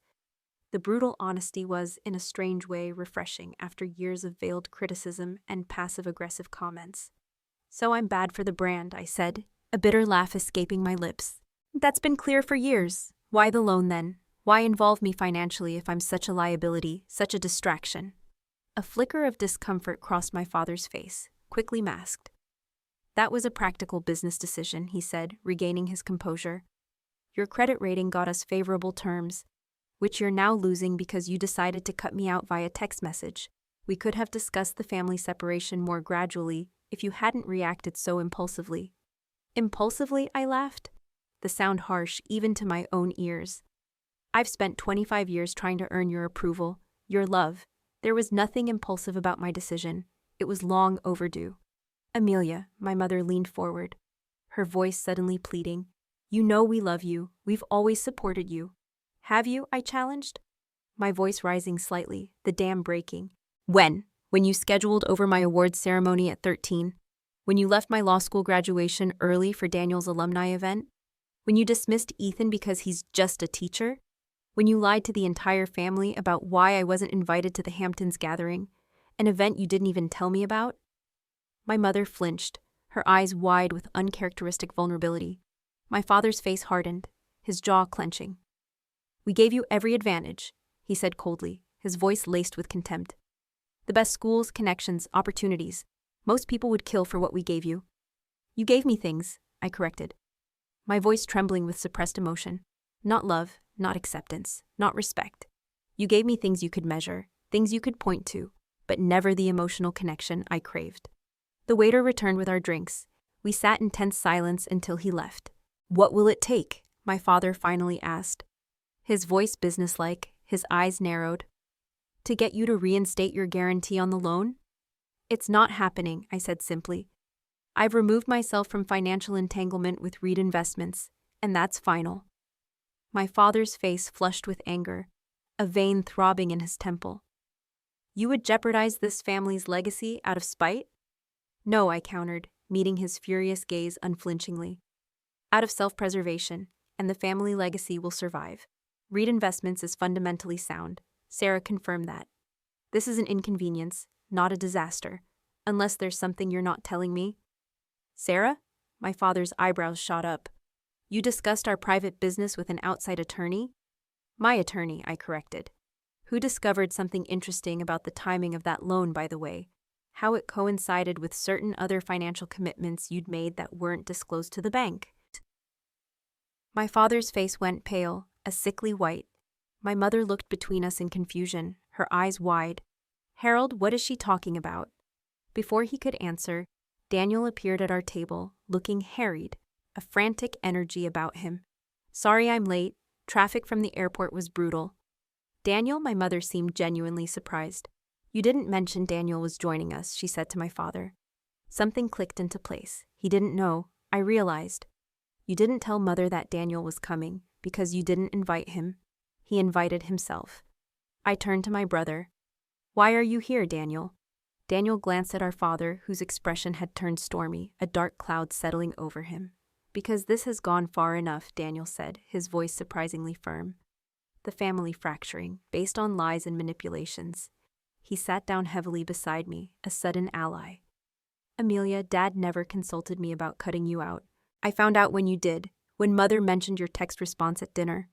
The brutal honesty was, in a strange way, refreshing after years of veiled criticism and passive-aggressive comments. "So I'm bad for the brand," I said, a bitter laugh escaping my lips. "That's been clear for years. Why the loan then? Why involve me financially if I'm such a liability, such a distraction?" A flicker of discomfort crossed my father's face, quickly masked. "That was a practical business decision," he said, regaining his composure. "Your credit rating got us favorable terms, which you're now losing because you decided to cut me out via text message. We could have discussed the family separation more gradually if you hadn't reacted so impulsively." "Impulsively?" I laughed, the sound harsh even to my own ears. "I've spent 25 years trying to earn your approval, your love, There was nothing impulsive about my decision. It was long overdue. Amelia, my mother leaned forward, her voice suddenly pleading. You know we love you. We've always supported you. Have you? I challenged, my voice rising slightly, the dam breaking. When? When you scheduled over my awards ceremony at 13? When you left my law school graduation early for Daniel's alumni event? When you dismissed Ethan because he's just a teacher? When you lied to the entire family about why I wasn't invited to the Hamptons gathering, an event you didn't even tell me about? My mother flinched, her eyes wide with uncharacteristic vulnerability. My father's face hardened, his jaw clenching. We gave you every advantage, he said coldly, his voice laced with contempt. The best schools, connections, opportunities. Most people would kill for what we gave you. You gave me things, I corrected, my voice trembling with suppressed emotion. Not love, not acceptance, not respect. You gave me things you could measure, things you could point to, but never the emotional connection I craved. The waiter returned with our drinks. We sat in tense silence until he left. What will it take? My father finally asked, his voice businesslike, his eyes narrowed. To get you to reinstate your guarantee on the loan? It's not happening, I said simply. I've removed myself from financial entanglement with Reed Investments, and that's final. My father's face flushed with anger, a vein throbbing in his temple. You would jeopardize this family's legacy out of spite? No, I countered, meeting his furious gaze unflinchingly. Out of self-preservation, and the family legacy will survive. Reed Investments is fundamentally sound. Sarah confirmed that. This is an inconvenience, not a disaster, unless there's something you're not telling me. Sarah? My father's eyebrows shot up. You discussed our private business with an outside attorney? My attorney, I corrected. Who discovered something interesting about the timing of that loan, by the way? How it coincided with certain other financial commitments you'd made that weren't disclosed to the bank. My father's face went pale, a sickly white. My mother looked between us in confusion, her eyes wide. Harold, what is she talking about? Before he could answer, Daniel appeared at our table, looking harried, a frantic energy about him. Sorry I'm late. Traffic from the airport was brutal. Daniel, my mother seemed genuinely surprised. You didn't mention Daniel was joining us, she said to my father. Something clicked into place. He didn't know. I realized. You didn't tell Mother that Daniel was coming because you didn't invite him. He invited himself. I turned to my brother. Why are you here, Daniel? Daniel glanced at our father, whose expression had turned stormy, a dark cloud settling over him. Because this has gone far enough, Daniel said, his voice surprisingly firm. The family fracturing, based on lies and manipulations. He sat down heavily beside me, a sudden ally. Amelia, Dad never consulted me about cutting you out. I found out when you did, when Mother mentioned your text response at dinner.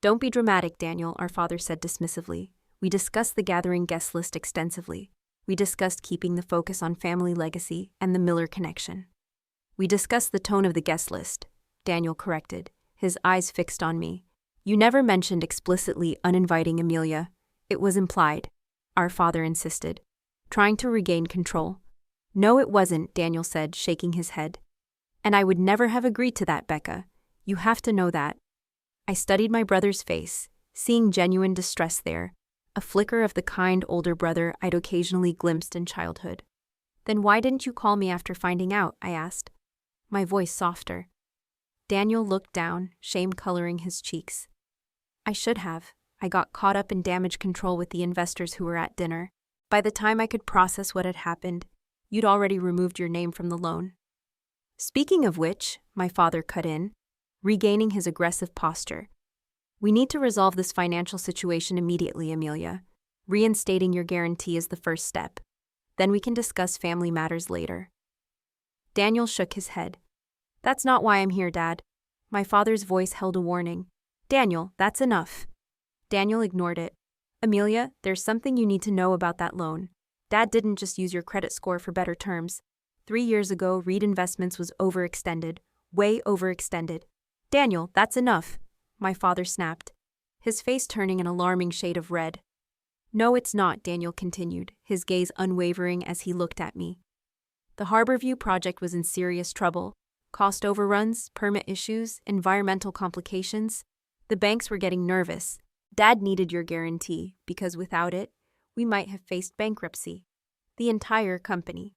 Don't be dramatic, Daniel, our father said dismissively. We discussed the gathering guest list extensively. We discussed keeping the focus on family legacy and the Miller connection. We discussed the tone of the guest list, Daniel corrected, his eyes fixed on me. You never mentioned explicitly uninviting Amelia. It was implied, our father insisted, trying to regain control. No, it wasn't, Daniel said, shaking his head. And I would never have agreed to that, Becca. You have to know that. I studied my brother's face, seeing genuine distress there, a flicker of the kind older brother I'd occasionally glimpsed in childhood. Then why didn't you call me after finding out? I asked, my voice softer. Daniel looked down, shame coloring his cheeks. I should have. I got caught up in damage control with the investors who were at dinner. By the time I could process what had happened, you'd already removed your name from the loan. Speaking of which, my father cut in, regaining his aggressive posture. We need to resolve this financial situation immediately, Amelia. Reinstating your guarantee is the first step. Then we can discuss family matters later. Daniel shook his head. That's not why I'm here, Dad. My father's voice held a warning. Daniel, that's enough. Daniel ignored it. Amelia, there's something you need to know about that loan. Dad didn't just use your credit score for better terms. 3 years ago, Reed Investments was overextended. Way overextended. Daniel, that's enough, my father snapped, his face turning an alarming shade of red. No, it's not, Daniel continued, his gaze unwavering as he looked at me. The Harborview project was in serious trouble. Cost overruns, permit issues, environmental complications. The banks were getting nervous. Dad needed your guarantee, because without it, We might have faced bankruptcy. The entire company.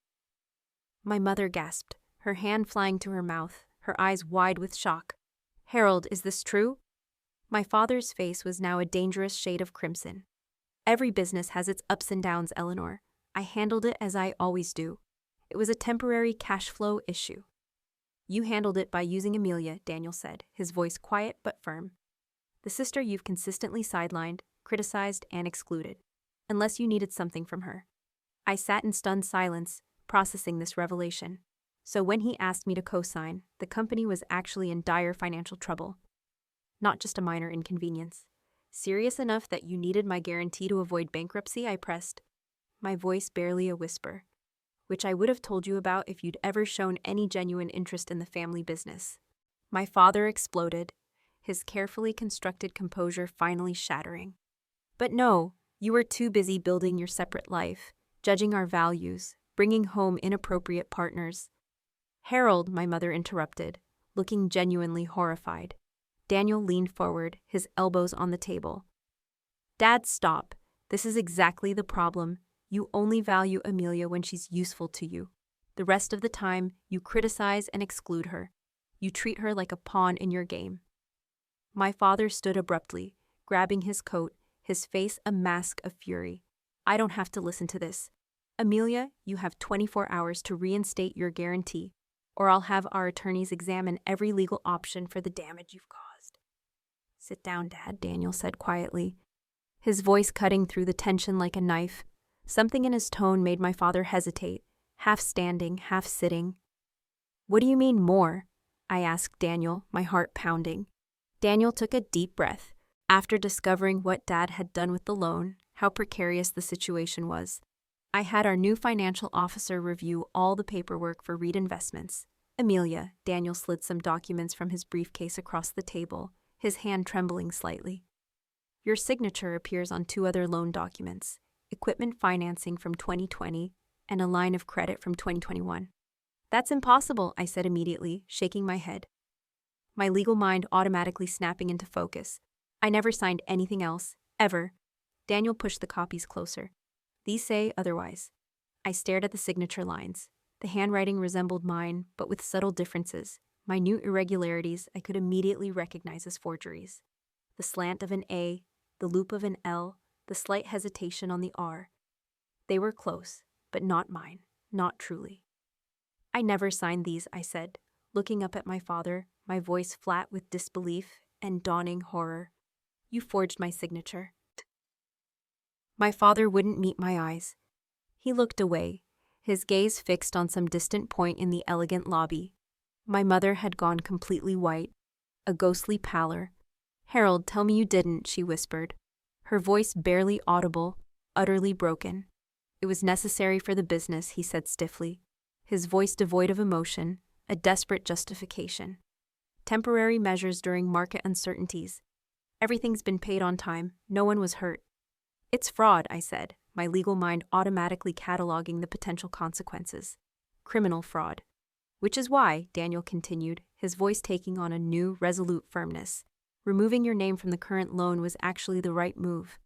My mother gasped, her hand flying to her mouth, her eyes wide with shock. Harold, is this true? My father's face was now a dangerous shade of crimson. Every business has its ups and downs, Eleanor. I handled it as I always do. It was a temporary cash flow issue. You handled it by using Amelia, Daniel said, his voice quiet but firm. The sister you've consistently sidelined, criticized, and excluded. Unless you needed something from her. I sat in stunned silence, processing this revelation. So when he asked me to co-sign, the company was actually in dire financial trouble. Not just a minor inconvenience. Serious enough that you needed my guarantee to avoid bankruptcy, I pressed. My voice barely a whisper. Which I would have told you about if you'd ever shown any genuine interest in the family business. My father exploded, his carefully constructed composure finally shattering. But no, you were too busy building your separate life, judging our values, bringing home inappropriate partners. Harold, my mother interrupted, looking genuinely horrified. Daniel leaned forward, his elbows on the table. Dad, stop. This is exactly the problem. You only value Amelia when she's useful to you. The rest of the time, you criticize and exclude her. You treat her like a pawn in your game. My father stood abruptly, grabbing his coat, his face a mask of fury. I don't have to listen to this. Amelia, you have 24 hours to reinstate your guarantee, or I'll have our attorneys examine every legal option for the damage you've caused. Sit down, Dad, Daniel said quietly, his voice cutting through the tension like a knife. Something in his tone made my father hesitate, half standing, half sitting. What do you mean more? I asked Daniel, my heart pounding. Daniel took a deep breath. After discovering what Dad had done with the loan, how precarious the situation was, I had our new financial officer review all the paperwork for Reed Investments. Amelia, Daniel slid some documents from his briefcase across the table, his hand trembling slightly. Your signature appears on 2 other loan documents. Equipment financing from 2020, and a line of credit from 2021. That's impossible, I said immediately, shaking my head. My legal mind automatically snapping into focus. I never signed anything else, ever. Daniel pushed the copies closer. These say otherwise. I stared at the signature lines. The handwriting resembled mine, but with subtle differences. Minute irregularities I could immediately recognize as forgeries. The slant of an A, the loop of an L, the slight hesitation on the R. They were close, but not mine, not truly. I never signed these, I said, looking up at my father, my voice flat with disbelief and dawning horror. You forged my signature. My father wouldn't meet my eyes. He looked away, his gaze fixed on some distant point in the elegant lobby. My mother had gone completely white, a ghostly pallor. Harold, tell me you didn't, she whispered. Her voice barely audible, utterly broken. It was necessary for the business, he said stiffly, his voice devoid of emotion, a desperate justification. Temporary measures during market uncertainties. Everything's been paid on time, no one was hurt. It's fraud, I said, my legal mind automatically cataloging the potential consequences. Criminal fraud. Which is why, Daniel continued, his voice taking on a new, resolute firmness. Removing your name from the current loan was actually the right move.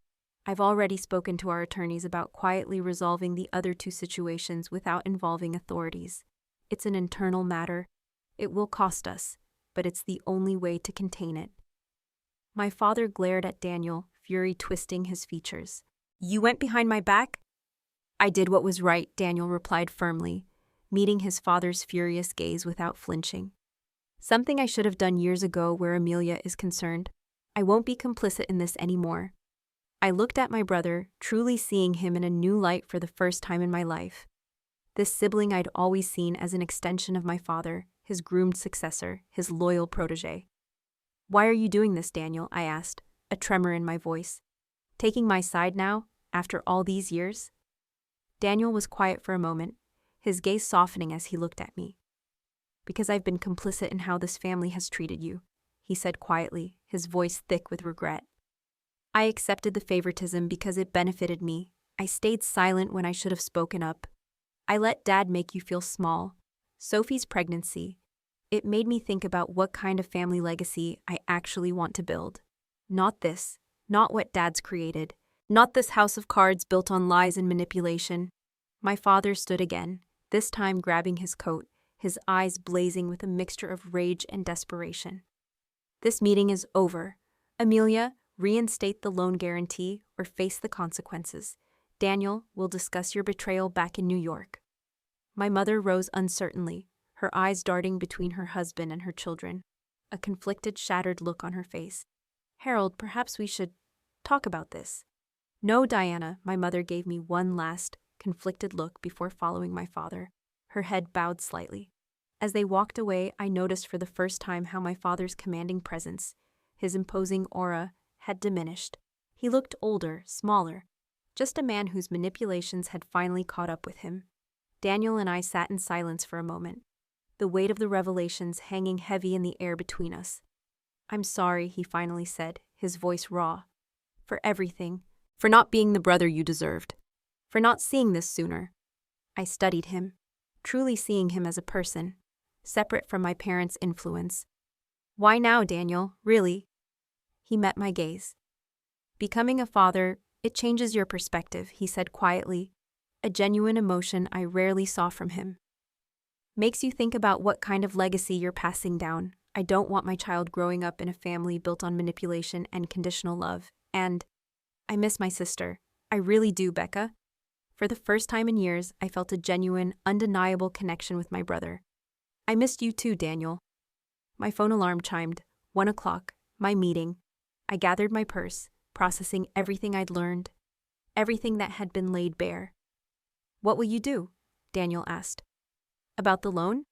I've already spoken to our attorneys about quietly resolving the other 2 situations without involving authorities. It's an internal matter. It will cost us, but it's the only way to contain it. My father glared at Daniel, fury twisting his features. You went behind my back? I did what was right, Daniel replied firmly, meeting his father's furious gaze without flinching. Something I should have done years ago where Amelia is concerned. I won't be complicit in this anymore. I looked at my brother, truly seeing him in a new light for the first time in my life. This sibling I'd always seen as an extension of my father, his groomed successor, his loyal protege. Why are you doing this, Daniel? I asked, a tremor in my voice. Taking my side now, after all these years? Daniel was quiet for a moment, his gaze softening as he looked at me. Because I've been complicit in how this family has treated you, he said quietly, his voice thick with regret. I accepted the favoritism because it benefited me. I stayed silent when I should have spoken up. I let Dad make you feel small. Sophie's pregnancy. It made me think about what kind of family legacy I actually want to build. Not this, not what Dad's created. Not this house of cards built on lies and manipulation. My father stood again, this time grabbing his coat, his eyes blazing with a mixture of rage and desperation. This meeting is over. Amelia, reinstate the loan guarantee or face the consequences. Daniel will discuss your betrayal back in New York. My mother rose uncertainly, her eyes darting between her husband and her children, a conflicted, shattered look on her face. Harold, perhaps we should talk about this. No, Diana, my mother gave me one last, conflicted look before following my father, her head bowed slightly. As they walked away, I noticed for the first time how my father's commanding presence, his imposing aura, had diminished. He looked older, smaller, just a man whose manipulations had finally caught up with him. Daniel and I sat in silence for a moment, the weight of the revelations hanging heavy in the air between us. I'm sorry, he finally said, his voice raw. For everything. For not being the brother you deserved. For not seeing this sooner. I studied him, truly seeing him as a person, separate from my parents' influence. Why now, Daniel? Really? He met my gaze. Becoming a father, it changes your perspective, he said quietly, a genuine emotion I rarely saw from him. Makes you think about what kind of legacy you're passing down. I don't want my child growing up in a family built on manipulation and conditional love. And I miss my sister. I really do, Becca. For the first time in years, I felt a genuine, undeniable connection with my brother. I missed you too, Daniel. My phone alarm chimed. 1 o'clock. My meeting. I gathered my purse, processing everything I'd learned, everything that had been laid bare. What will you do? Daniel asked. About the loan?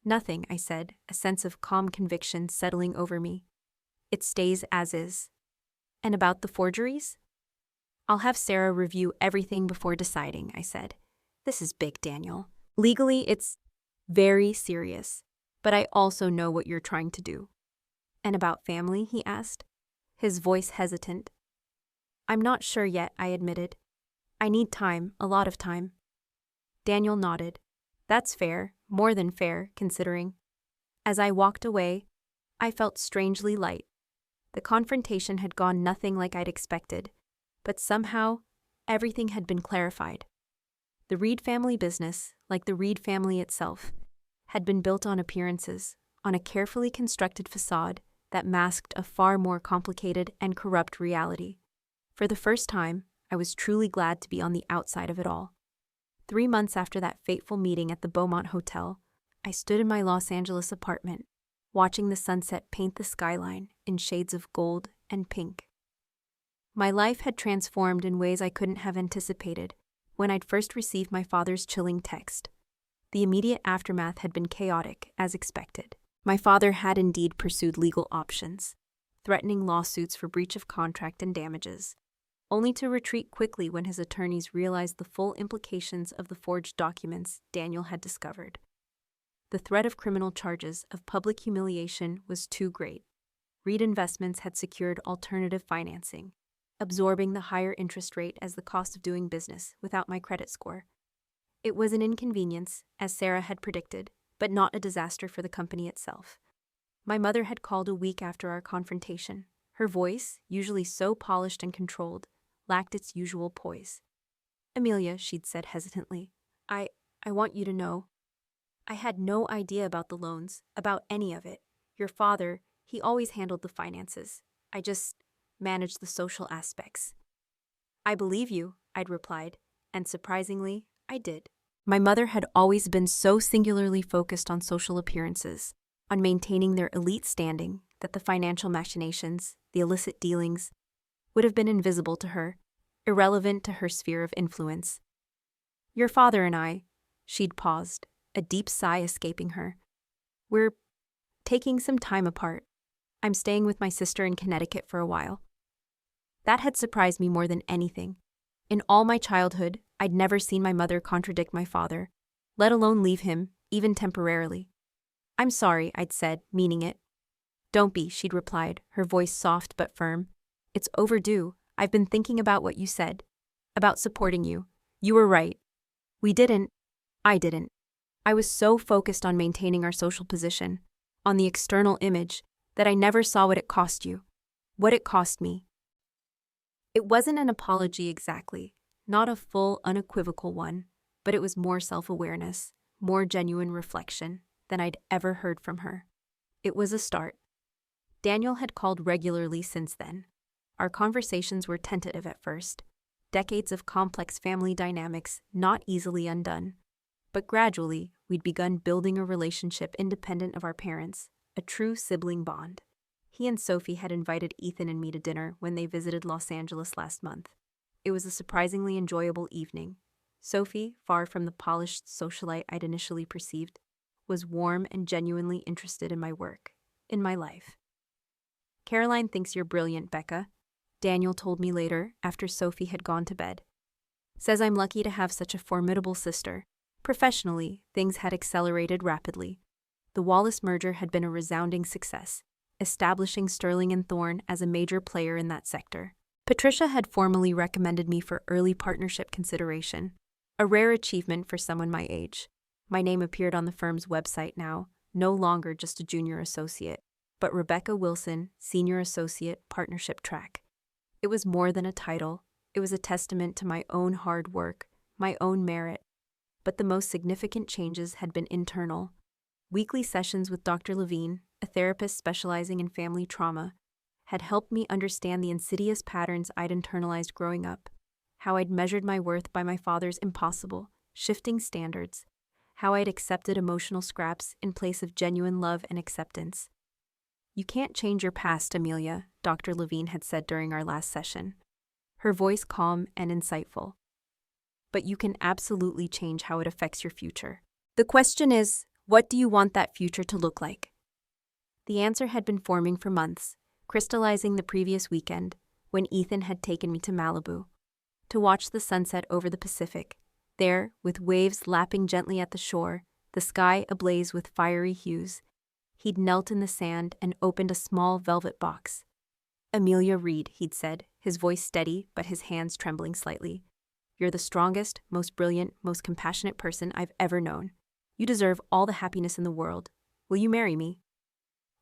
Nothing, I said, a sense of calm conviction settling over me. It stays as is. And about the forgeries? I'll have Sarah review everything before deciding, I said. This is big, Daniel. Legally, it's very serious, but I also know what you're trying to do. And about family, he asked, his voice hesitant. I'm not sure yet, I admitted. I need time, a lot of time. Daniel nodded. That's fair, more than fair, considering. As I walked away, I felt strangely light. The confrontation had gone nothing like I'd expected, but somehow, everything had been clarified. The Reed family business, like the Reed family itself, had been built on appearances, on a carefully constructed facade that masked a far more complicated and corrupt reality. For the first time, I was truly glad to be on the outside of it all. 3 months after that fateful meeting at the Beaumont Hotel, I stood in my Los Angeles apartment, watching the sunset paint the skyline in shades of gold and pink. My life had transformed in ways I couldn't have anticipated when I'd first received my father's chilling text. The immediate aftermath had been chaotic, as expected. My father had indeed pursued legal options, threatening lawsuits for breach of contract and damages, only to retreat quickly when his attorneys realized the full implications of the forged documents Daniel had discovered. The threat of criminal charges, of public humiliation, was too great. Reed Investments had secured alternative financing, absorbing the higher interest rate as the cost of doing business without my credit score. It was an inconvenience, as Sarah had predicted, but not a disaster for the company itself. My mother had called a week after our confrontation. Her voice, usually so polished and controlled, lacked its usual poise. Amelia, she'd said hesitantly, I want you to know. I had no idea about the loans, about any of it. Your father, he always handled the finances. I just managed the social aspects. I believe you, I'd replied, and surprisingly, I did. My mother had always been so singularly focused on social appearances, on maintaining their elite standing, that the financial machinations, the illicit dealings, would have been invisible to her, irrelevant to her sphere of influence. Your father and I, she'd paused, a deep sigh escaping her. We're taking some time apart. I'm staying with my sister in Connecticut for a while. That had surprised me more than anything. In all my childhood, I'd never seen my mother contradict my father, let alone leave him, even temporarily. I'm sorry, I'd said, meaning it. Don't be, she'd replied, her voice soft but firm. It's overdue. I've been thinking about what you said, about supporting you. You were right. I didn't. I was so focused on maintaining our social position, on the external image, that I never saw what it cost you, what it cost me. It wasn't an apology exactly, not a full, unequivocal one, but it was more self-awareness, more genuine reflection than I'd ever heard from her. It was a start. Daniel had called regularly since then. Our conversations were tentative at first, decades of complex family dynamics not easily undone. But gradually, we'd begun building a relationship independent of our parents, a true sibling bond. He and Sophie had invited Ethan and me to dinner when they visited Los Angeles last month. It was a surprisingly enjoyable evening. Sophie, far from the polished socialite I'd initially perceived, was warm and genuinely interested in my work, in my life. "Caroline thinks you're brilliant, Becca," Daniel told me later after Sophie had gone to bed. "Says I'm lucky to have such a formidable sister." Professionally, things had accelerated rapidly. The Wallace merger had been a resounding success, establishing Sterling and Thorne as a major player in that sector. Patricia had formally recommended me for early partnership consideration, a rare achievement for someone my age. My name appeared on the firm's website now, no longer just a junior associate, but Rebecca Wilson, Senior Associate, Partnership Track. It was more than a title. It was a testament to my own hard work, my own merit. But the most significant changes had been internal. Weekly sessions with Dr. Levine, a therapist specializing in family trauma, had helped me understand the insidious patterns I'd internalized growing up, how I'd measured my worth by my father's impossible, shifting standards, how I'd accepted emotional scraps in place of genuine love and acceptance. "You can't change your past, Amelia," Dr. Levine had said during our last session, her voice calm and insightful. "But you can absolutely change how it affects your future. The question is, what do you want that future to look like?" The answer had been forming for months, crystallizing the previous weekend when Ethan had taken me to Malibu to watch the sunset over the Pacific. There, with waves lapping gently at the shore, the sky ablaze with fiery hues, he'd knelt in the sand and opened a small velvet box. "Amelia Reed," he'd said, his voice steady but his hands trembling slightly. "You're the strongest, most brilliant, most compassionate person I've ever known. You deserve all the happiness in the world. Will you marry me?"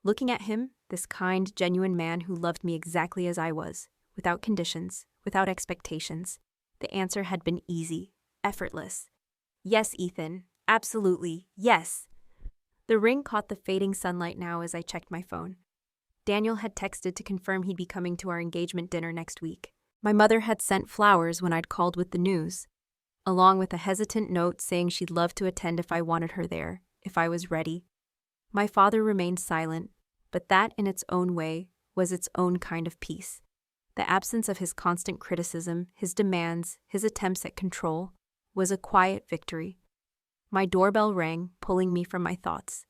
Looking at him, this kind, genuine man who loved me exactly as I was, without conditions, without expectations, the answer had been easy, effortless. "Yes, Ethan. Absolutely. Yes." The ring caught the fading sunlight now as I checked my phone. Daniel had texted to confirm he'd be coming to our engagement dinner next week. My mother had sent flowers when I'd called with the news, along with a hesitant note saying she'd love to attend if I wanted her there, if I was ready. My father remained silent, but that, in its own way, was its own kind of peace. The absence of his constant criticism, his demands, his attempts at control, was a quiet victory. My doorbell rang, pulling me from my thoughts.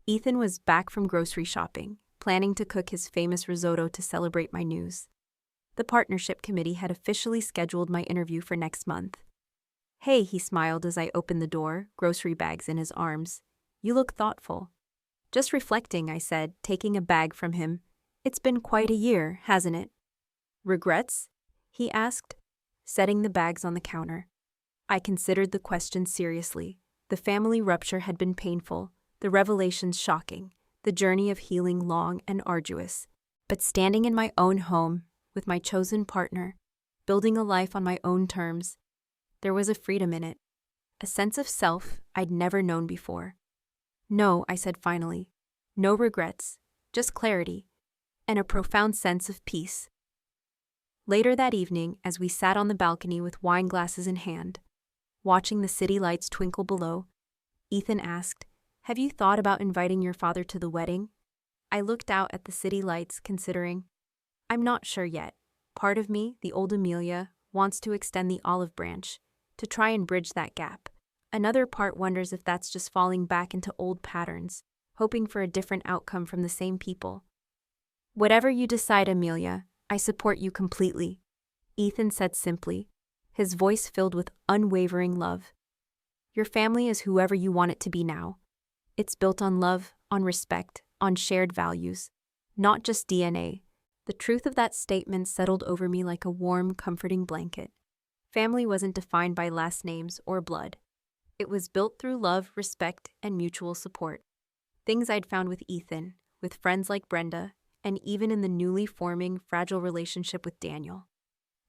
Ethan was back from grocery shopping, planning to cook his famous risotto to celebrate my news. The partnership committee had officially scheduled my interview for next month. "Hey," he smiled as I opened the door, grocery bags in his arms. "You look thoughtful." "Just reflecting," I said, taking a bag from him. "It's been quite a year, hasn't it?" "Regrets?" he asked, setting the bags on the counter. I considered the question seriously. The family rupture had been painful, the revelations shocking, the journey of healing long and arduous. But standing in my own home, with my chosen partner, building a life on my own terms, there was a freedom in it, a sense of self I'd never known before. "No," I said finally. "No regrets, just clarity, and a profound sense of peace." Later that evening, as we sat on the balcony with wine glasses in hand, watching the city lights twinkle below, Ethan asked, "Have you thought about inviting your father to the wedding?" I looked out at the city lights, considering. I'm not sure yet. Part of me, the old Amelia, wants to extend the olive branch, to try and bridge that gap. Another part wonders if that's just falling back into old patterns, hoping for a different outcome from the same people. "Whatever you decide, Amelia, I support you completely," Ethan said simply, his voice filled with unwavering love. "Your family is whoever you want it to be now. It's built on love, on respect, on shared values, not just DNA." The truth of that statement settled over me like a warm, comforting blanket. Family wasn't defined by last names or blood. It was built through love, respect, and mutual support. Things I'd found with Ethan, with friends like Brenda, and even in the newly forming, fragile relationship with Daniel.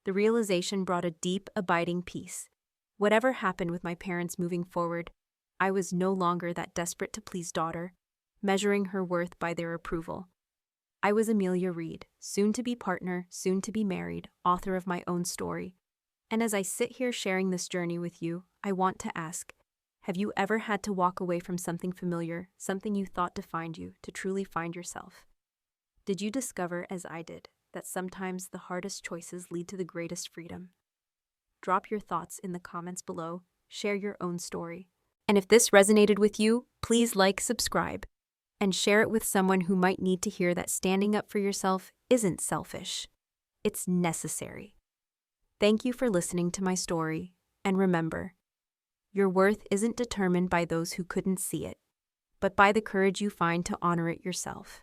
The realization brought a deep, abiding peace. Whatever happened with my parents moving forward, I was no longer that desperate to please daughter, measuring her worth by their approval. I was Amelia Reed, soon-to-be partner, soon-to-be married, author of my own story. And as I sit here sharing this journey with you, I want to ask, have you ever had to walk away from something familiar, something you thought defined you, to truly find yourself? Did you discover, as I did, that sometimes the hardest choices lead to the greatest freedom? Drop your thoughts in the comments below, share your own story. And if this resonated with you, please like, subscribe, and share it with someone who might need to hear that standing up for yourself isn't selfish. It's necessary. Thank you for listening to my story, and remember, your worth isn't determined by those who couldn't see it, but by the courage you find to honor it yourself.